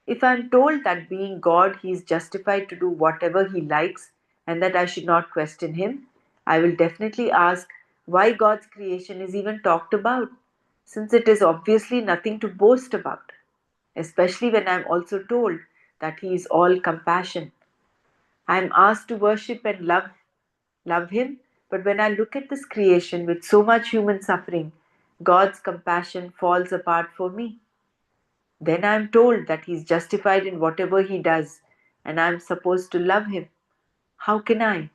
S1: If I am told that being God, He is justified to do whatever He likes and that I should not question Him, I will definitely ask why God's creation is even talked about, since it is obviously nothing to boast about, especially when I am also told that He is all compassion. I am asked to worship and love Him, but when I look at this creation with so much human suffering, God's compassion falls apart for me. Then I am told that He is justified in whatever He does, and I am supposed to love Him. How can I?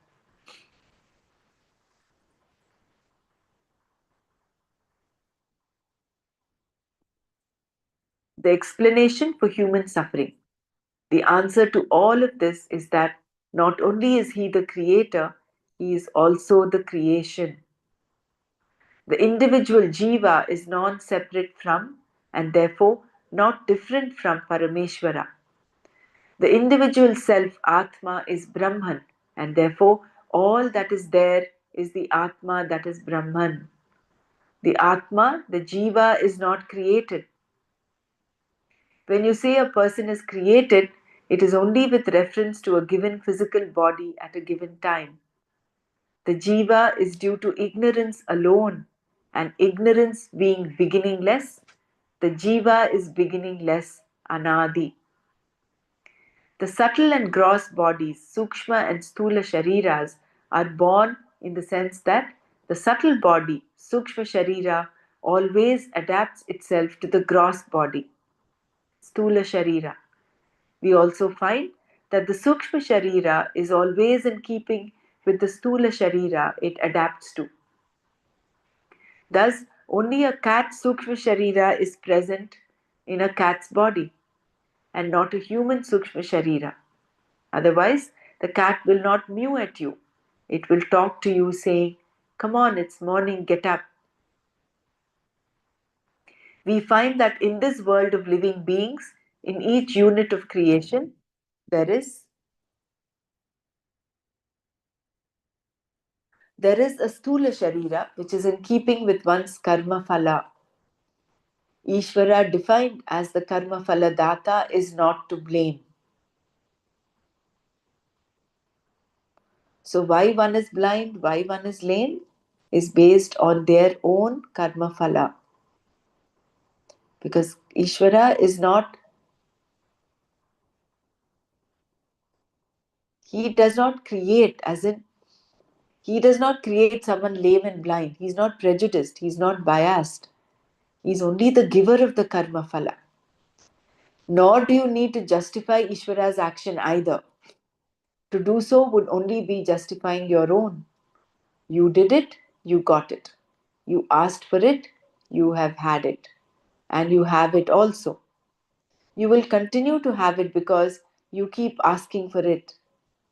S1: The explanation for human suffering. The answer to all of this is that not only is He the Creator, He is also the creation. The individual jiva is non separate from and therefore not different from Parameshwara. The individual self, Atma, is Brahman, and therefore all that is there is the Atma that is Brahman. The Atma, the Jiva, is not created. When you say a person is created, it is only with reference to a given physical body at a given time. The Jiva is due to ignorance alone, and ignorance being beginningless, the Jiva is beginningless, Anadi. The subtle and gross bodies, Sukshma and Sthula Shariras, are born in the sense that the subtle body, Sukshma Sharira, always adapts itself to the gross body, Sthula Sharira. We also find that the Sukshma Sharira is always in keeping with the Sthula Sharira it adapts to. Thus, only a cat's Sukshma Sharira is present in a cat's body and not a human Sukshma Sharira. Otherwise, the cat will not mew at you. It will talk to you saying, "Come on, it's morning, get up." We find that in this world of living beings, in each unit of creation, there is there is a Sthula Sharira which is in keeping with one's karma phala. Ishvara, defined as the karma phala data, is not to blame. So, why one is blind, why one is lame, is based on their own karma phala. Because Ishvara is not, he does not create, as in, he does not create someone lame and blind. He is not prejudiced, he is not biased. He is only the giver of the karma phala. Nor do you need to justify Ishvara's action either. To do so would only be justifying your own. You did it, you got it. You asked for it, you have had it. And you have it also. You will continue to have it because you keep asking for it.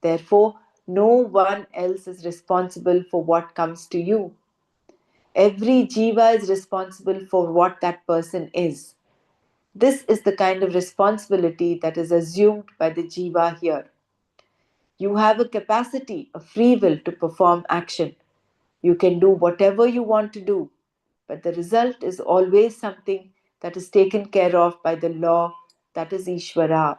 S1: Therefore, no one else is responsible for what comes to you. Every jiva is responsible for what that person is. This is the kind of responsibility that is assumed by the jiva here. You have a capacity, a free will to perform action. You can do whatever you want to do, but the result is always something that is taken care of by the law, that is Ishvara.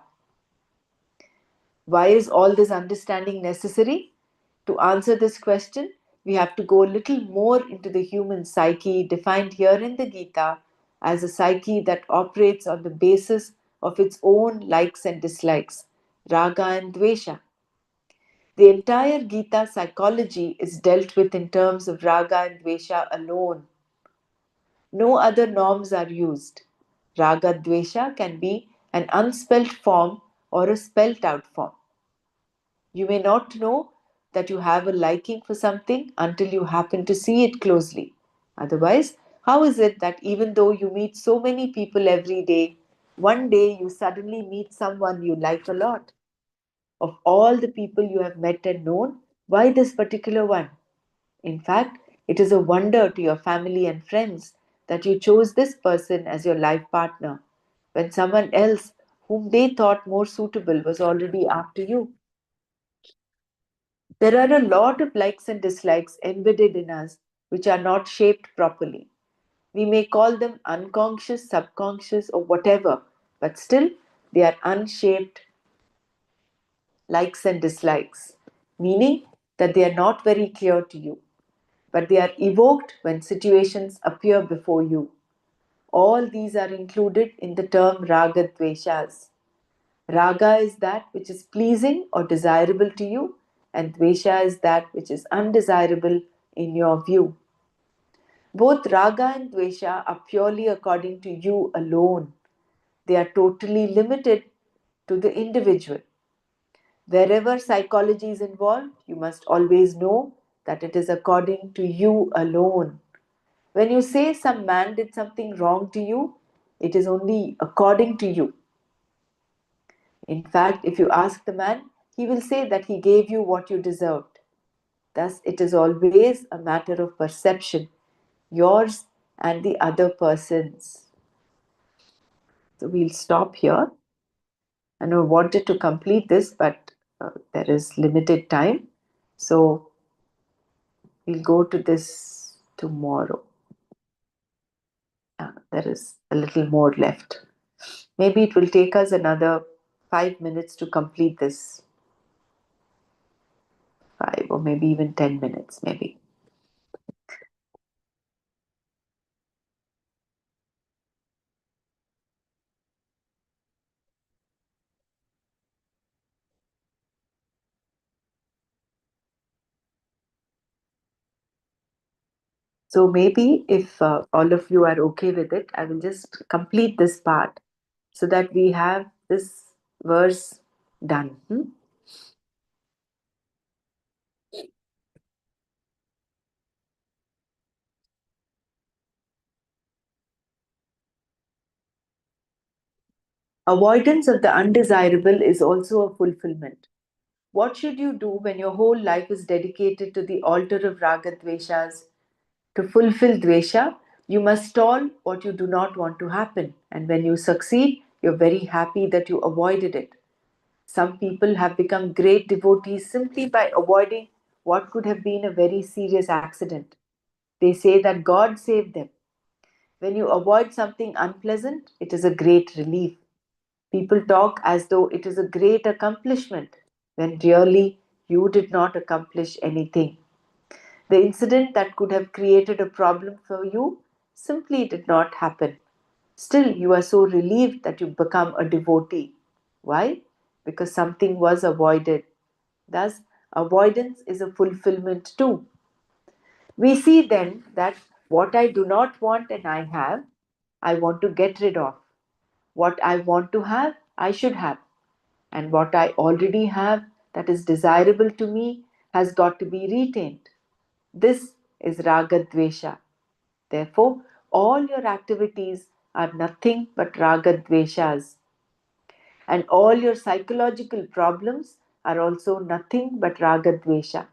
S1: Why is all this understanding necessary? To answer this question, we have to go a little more into the human psyche defined here in the Gita as a psyche that operates on the basis of its own likes and dislikes, raga and dvesha. The entire Gita psychology is dealt with in terms of raga and dvesha alone. No other norms are used. Raga dvesha can be an unspelt form or a spelt out form. You may not know that you have a liking for something until you happen to see it closely. Otherwise, how is it that even though you meet so many people every day, one day you suddenly meet someone you like a lot? Of all the people you have met and known, why this particular one? In fact, it is a wonder to your family and friends that you chose this person as your life partner when someone else whom they thought more suitable was already after you. There are a lot of likes and dislikes embedded in us which are not shaped properly. We may call them unconscious, subconscious, or whatever, but still they are unshaped likes and dislikes, meaning that they are not very clear to you, but they are evoked when situations appear before you. All these are included in the term raga dveshas. Raga is that which is pleasing or desirable to you, and dvesha is that which is undesirable in your view. Both raga and dvesha are purely according to you alone. They are totally limited to the individual. Wherever psychology is involved, you must always know that it is according to you alone. When you say some man did something wrong to you, it is only according to you. In fact, if you ask the man, he will say that he gave you what you deserved. Thus, it is always a matter of perception, yours and the other person's. So we'll stop here. And I wanted to complete this, but there is limited time. So we'll go to this tomorrow. There is a little more left. Maybe it will take us another 5 minutes to complete this. 5 or maybe even 10 minutes, maybe. So maybe if all of you are okay with it, I will just complete this part so that we have this verse done. Avoidance of the undesirable is also a fulfillment. What should you do when your whole life is dedicated to the altar of raga dveshas? To fulfill dvesha, you must stall what you do not want to happen. And when you succeed, you're very happy that you avoided it. Some people have become great devotees simply by avoiding what could have been a very serious accident. They say that God saved them. When you avoid something unpleasant, it is a great relief. People talk as though it is a great accomplishment, when really you did not accomplish anything. The incident that could have created a problem for you simply did not happen. Still, you are so relieved that you become a devotee. Why? Because something was avoided. Thus, avoidance is a fulfillment too. We see then that what I do not want and I have, I want to get rid of. What I want to have, I should have. And what I already have that is desirable to me has got to be retained. This is raga dvesha. Therefore, all your activities are nothing but raga dveshas. And all your psychological problems are also nothing but raga dvesha.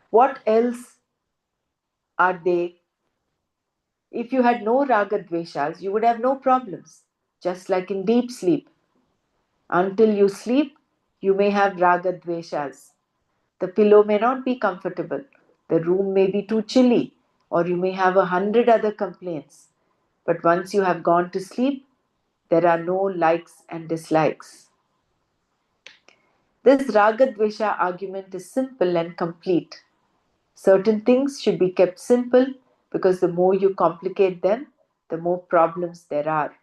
S1: What else are they? If you had no raga dveshas, you would have no problems, just like in deep sleep. Until you sleep, you may have raga dveshas. The pillow may not be comfortable, the room may be too chilly, or you may have 100 other complaints. But once you have gone to sleep, there are no likes and dislikes. This raga dvesha argument is simple and complete. Certain things should be kept simple because the more you complicate them, the more problems there are.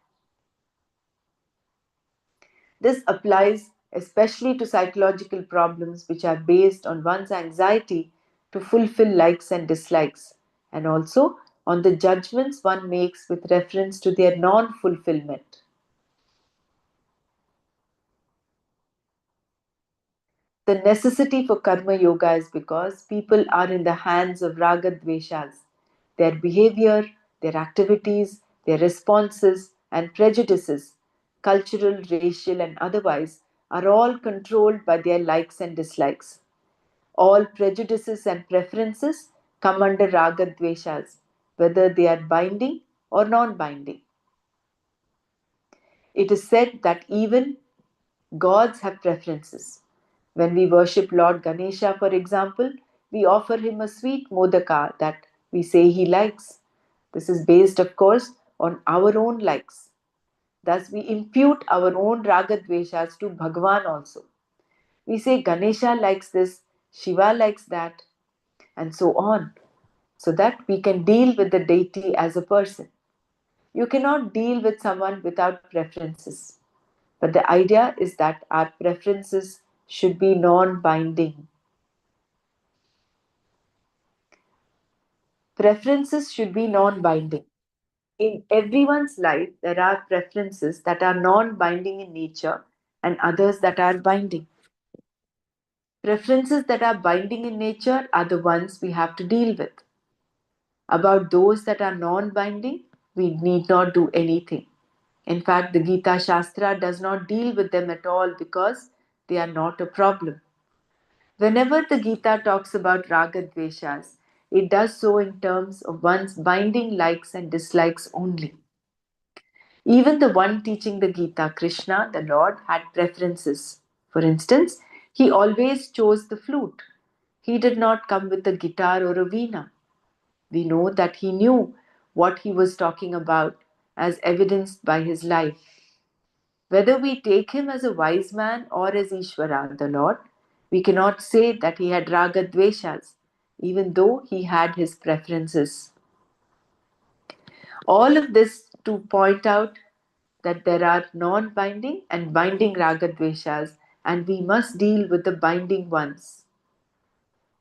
S1: This applies especially to psychological problems which are based on one's anxiety to fulfill likes and dislikes, and also on the judgments one makes with reference to their non fulfillment. The necessity for karma yoga is because people are in the hands of raga dveshas. Their behavior, their activities, their responses, and prejudices, cultural, racial, and otherwise, are all controlled by their likes and dislikes. All prejudices and preferences come under raga dveshas, whether they are binding or non binding. It is said that even gods have preferences. When we worship Lord Ganesha, for example, we offer him a sweet modaka that we say he likes. This is based, of course, on our own likes. Thus, we impute our own ragadveshas to Bhagavan also. We say Ganesha likes this, Shiva likes that, and so on, so that we can deal with the deity as a person. You cannot deal with someone without preferences. But the idea is that our preferences should be non binding. Preferences should be non binding. In everyone's life, there are preferences that are non binding in nature and others that are binding. Preferences that are binding in nature are the ones we have to deal with. About those that are non binding, we need not do anything. In fact, the Gita Shastra does not deal with them at all because they are not a problem. Whenever the Gita talks about raga dveshas, it does so in terms of one's binding likes and dislikes only. Even the one teaching the Gita, Krishna, the Lord, had preferences. For instance, he always chose the flute. He did not come with a guitar or a veena. We know that he knew what he was talking about, as evidenced by his life. Whether we take him as a wise man or as Ishvara, the Lord, we cannot say that he had raga dveshas, even though he had his preferences. All of this to point out that there are non binding and binding raga dveshas, and we must deal with the binding ones.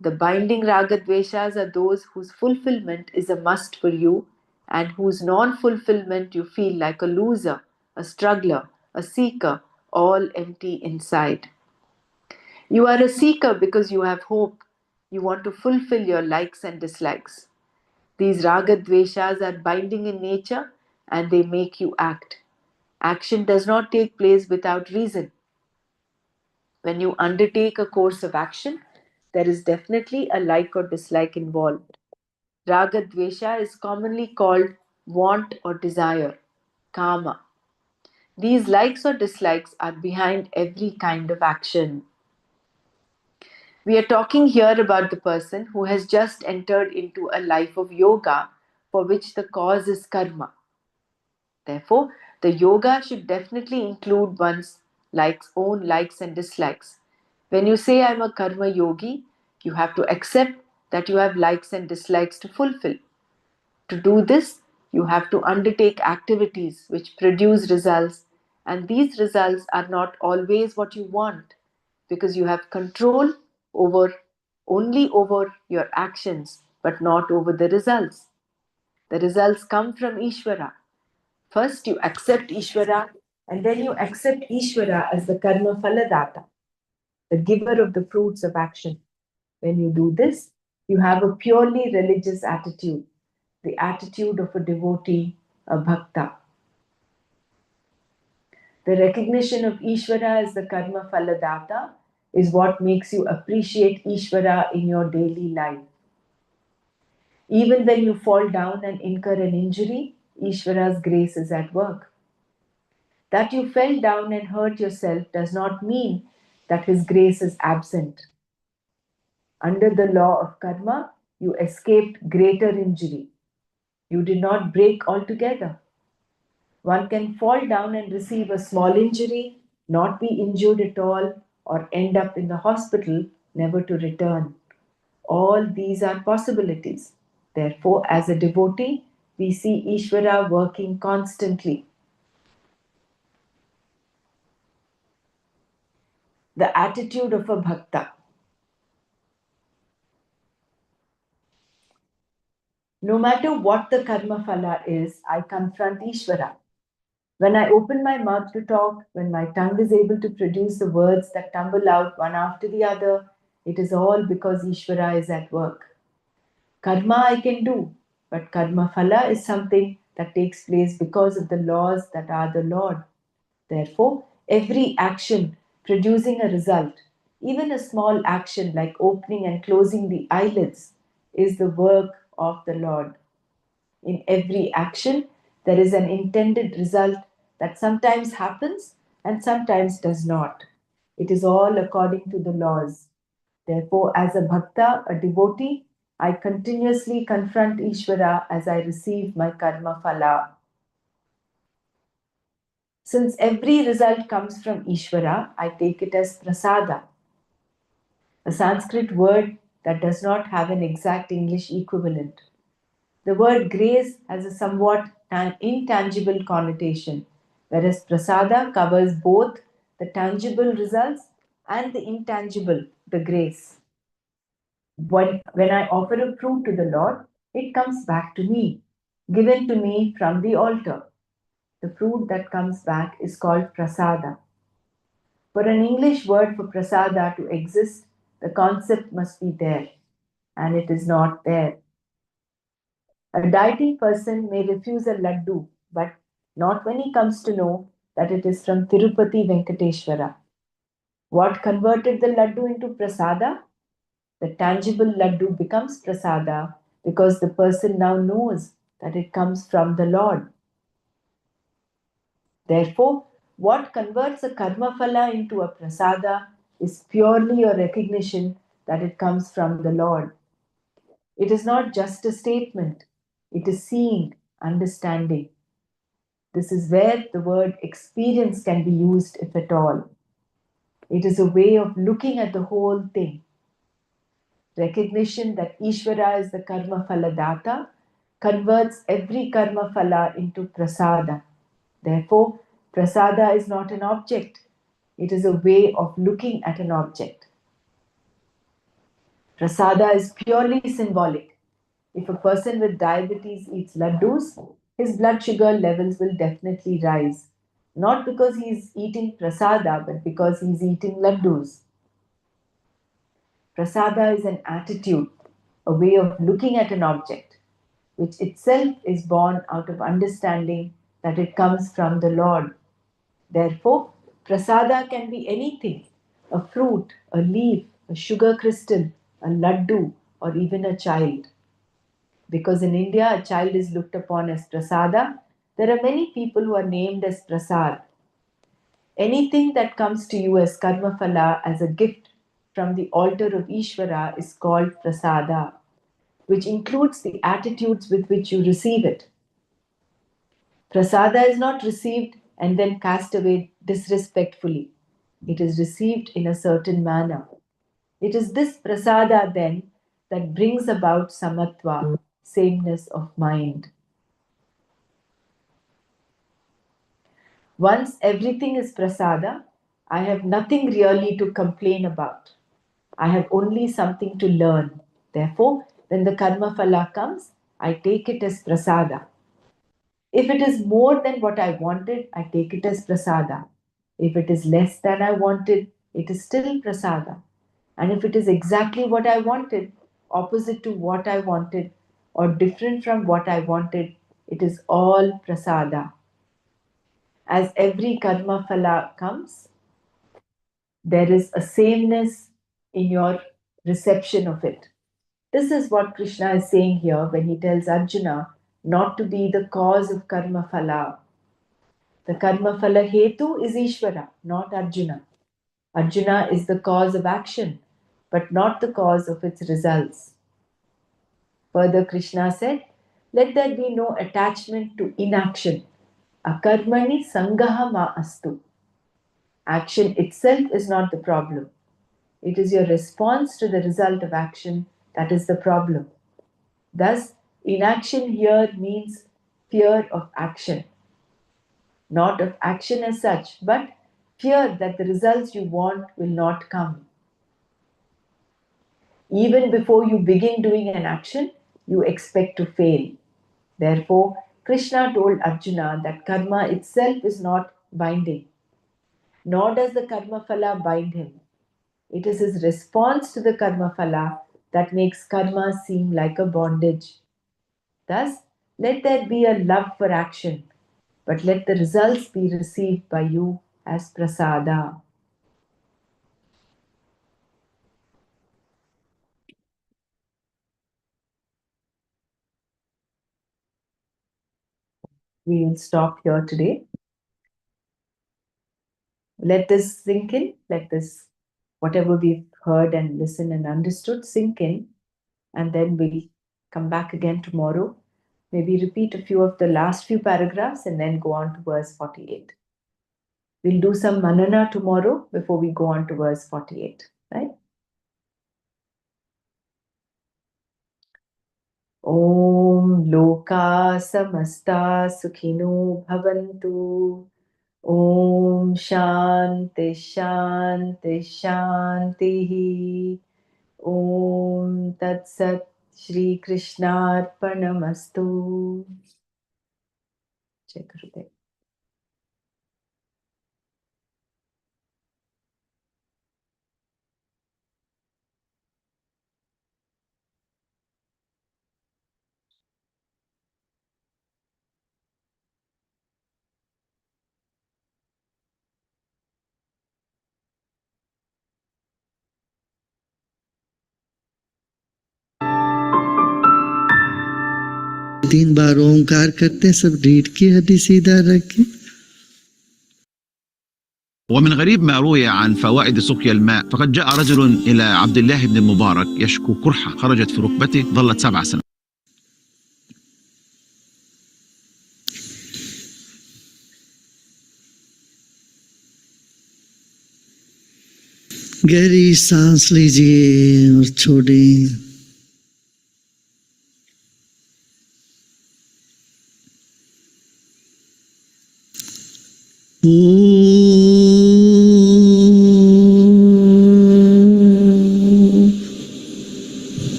S1: The binding raga dveshas are those whose fulfillment is a must for you and whose non fulfillment you feel like a loser, a struggler, a seeker, all empty inside. You are a seeker because you have hope. You want to fulfill your likes and dislikes. These raga dveshas are binding in nature and they make you act. Action does not take place without reason. When you undertake a course of action, there is definitely a like or dislike involved. Raga dvesha is commonly called want or desire, kama. These likes or dislikes are behind every kind of action. We are talking here about the person who has just entered into a life of yoga for which the cause is karma. Therefore, the yoga should definitely include one's own likes and dislikes. When you say I'm a karma yogi, you have to accept that you have likes and dislikes to fulfill. To do this, you have to undertake activities which produce results, and these results are not always what you want because you have control over only over your actions but not over the results. The results come from Ishvara. First, you accept Ishvara, and then you accept Ishvara as the karma phaladata, the giver of the fruits of action. When you do this, you have a purely religious attitude, the attitude of a devotee, a bhakta. The recognition of Ishvara as the karma phaladata is what makes you appreciate Ishvara in your daily life. Even when you fall down and incur an injury, Ishvara's grace is at work. That you fell down and hurt yourself does not mean that His grace is absent. Under the law of karma, you escaped greater injury. You did not break altogether. One can fall down and receive a small injury, not be injured at all, or end up in the hospital, never to return. All these are possibilities. Therefore, as a devotee, we see Ishvara working constantly. The attitude of a bhakta. No matter what the karma phala is, I confront Ishvara. When I open my mouth to talk, when my tongue is able to produce the words that tumble out one after the other, it is all because Ishvara is at work. Karma I can do, but karma phala is something that takes place because of the laws that are the Lord. Therefore, every action producing a result, even a small action like opening and closing the eyelids, is the work of the Lord. In every action, there is an intended result that sometimes happens and sometimes does not. It is all according to the laws. Therefore, as a bhakta, a devotee, I continuously confront Ishvara as I receive my karma phala. Since every result comes from Ishvara, I take it as prasada, a Sanskrit word that does not have an exact English equivalent. The word grace has a somewhat intangible connotation, whereas prasada covers both the tangible results and the intangible, the grace. When I offer a fruit to the Lord, it comes back to me, given to me from the altar. The fruit that comes back is called prasada. For an English word for prasada to exist, the concept must be there, and it is not there. A dieting person may refuse a laddu, but not when he comes to know that it is from Tirupati Venkateshwara. What converted the laddu into prasada? The tangible laddu becomes prasada because the person now knows that it comes from the Lord. Therefore, what converts a karma phala into a prasada is purely a recognition that it comes from the Lord. It is not just a statement, it is seeing, understanding. This is where the word experience can be used, if at all. It is a way of looking at the whole thing. Recognition that Ishvara is the karma phala data converts every karma phala into prasada. Therefore, prasada is not an object, it is a way of looking at an object. Prasada is purely symbolic. If a person with diabetes eats laddus, his blood sugar levels will definitely rise. Not because he is eating prasada, but because he is eating laddus. Prasada is an attitude, a way of looking at an object, which itself is born out of understanding that it comes from the Lord. Therefore, prasada can be anything: a fruit, a leaf, a sugar crystal, a laddu, or even a child. Because in India a child is looked upon as prasada, there are many people who are named as prasad. Anything that comes to you as karma phala, as a gift from the altar of Ishvara, is called prasada, which includes the attitudes with which you receive it. Prasada is not received and then cast away disrespectfully. It is received in a certain manner. It is this prasada then that brings about samatva, sameness of mind. Once everything is prasada, I have nothing really to complain about. I have only something to learn. Therefore, when the karma phala comes, I take it as prasada. If it is more than what I wanted, I take it as prasada. If it is less than I wanted, it is still prasada. And if it is exactly what I wanted, opposite to what I wanted, or different from what I wanted, it is all prasada. As every karma phala comes, there is a sameness in your reception of it. This is what Krishna is saying here when he tells Arjuna not to be the cause of karma phala. The karma phala hetu is Ishvara, not Arjuna. Arjuna is the cause of action, but not the cause of its results. Further, Krishna said, let there be no attachment to inaction. Akarmani sangaha ma astu. Action itself is not the problem. It is your response to the result of action that is the problem. Thus, inaction here means fear of action, not of action as such, but fear that the results you want will not come. Even before you begin doing an action, you expect to fail. Therefore, Krishna told Arjuna that karma itself is not binding, nor does the karma phala bind him. It is his response to the karma phala that makes karma seem like a bondage. Thus, let there be a love for action, but let the results be received by you as prasada. We will stop here today. Let this sink in. Let this, whatever we've heard and listened and understood, sink in. and then we'll come back again tomorrow. Maybe repeat a few of the last few paragraphs and then go on to verse 48. We'll do some Manana tomorrow before we go on to verse 48, right? Om Loka Samasta Sukhino Bhavantu. Om Shanti Shanti Shanti. Om Tat Sat Shri Krishnarpanamastu. Jai Gurudev.
S4: तीन बार ओंकार करते हैं, सब रीढ़ की हड्डी सीधा रखें.
S5: ومن غريب ما روي عن فوائد سقيا الماء فقد جاء رجل إلى عبد الله بن المبارك يشكو قرحة خرجت في ركبته ظلت 7 سنوات.
S4: गहरी सांस लीजिए और छोड़ें.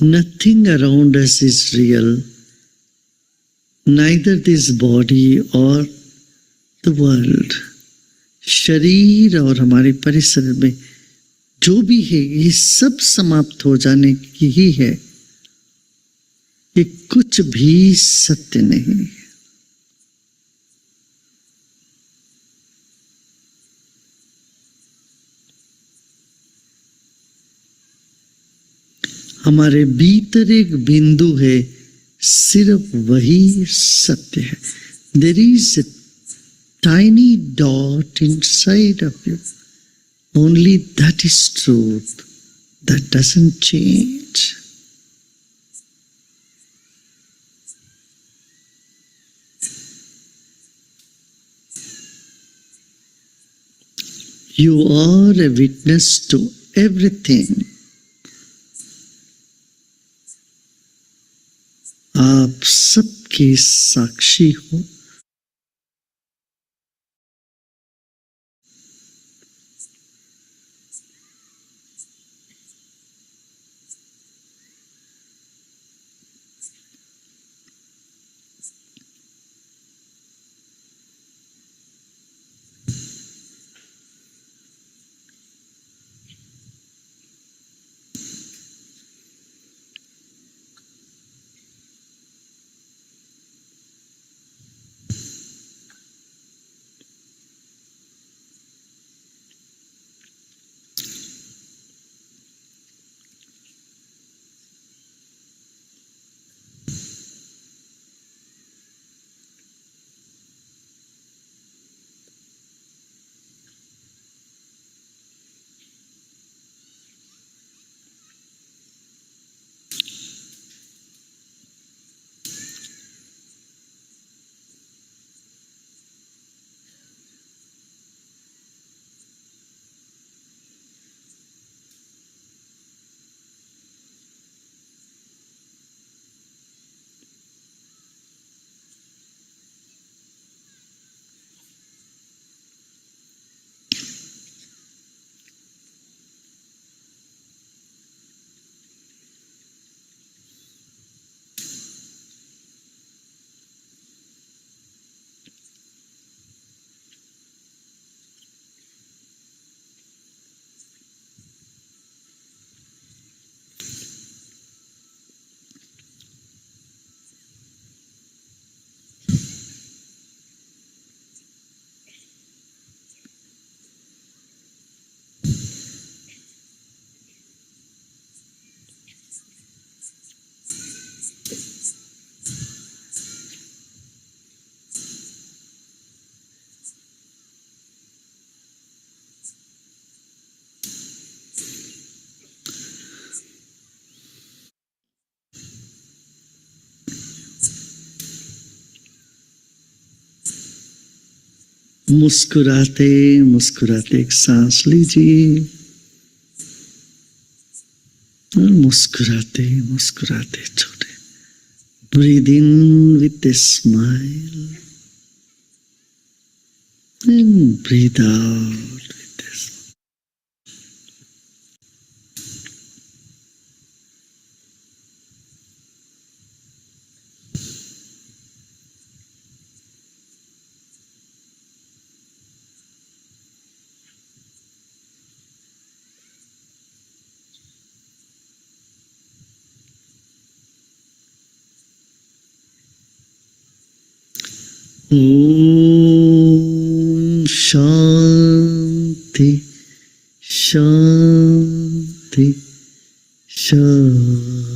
S4: Nothing around us is real, neither this body or the world. शरीर और हमारे परिसर में जो भी है ये सब समाप्त हो जाने की ही है. ये कुछ भी सत्य नहीं. हमारे भीतर एक बिंदु है, सिर्फ वही सत्य है. There is a tiny dot inside of you. Only that is truth. That doesn't change. You are a witness to everything. आप सबके साक्षी हो. मुस्कुराते मुस्कुराते एक सांस लीजिए और मुस्कुराते मुस्कुराते छोड़े. Breathe in with a smile and breathe out with a smile. Om Shanti Shanti Shanti.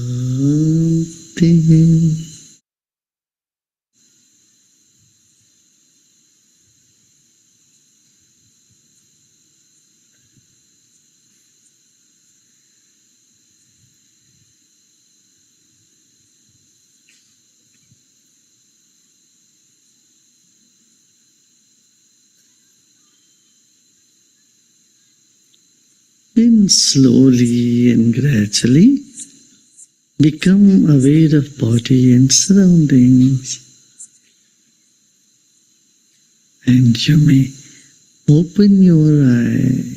S4: Then slowly and gradually become aware of body and surroundings. And you may open your eyes.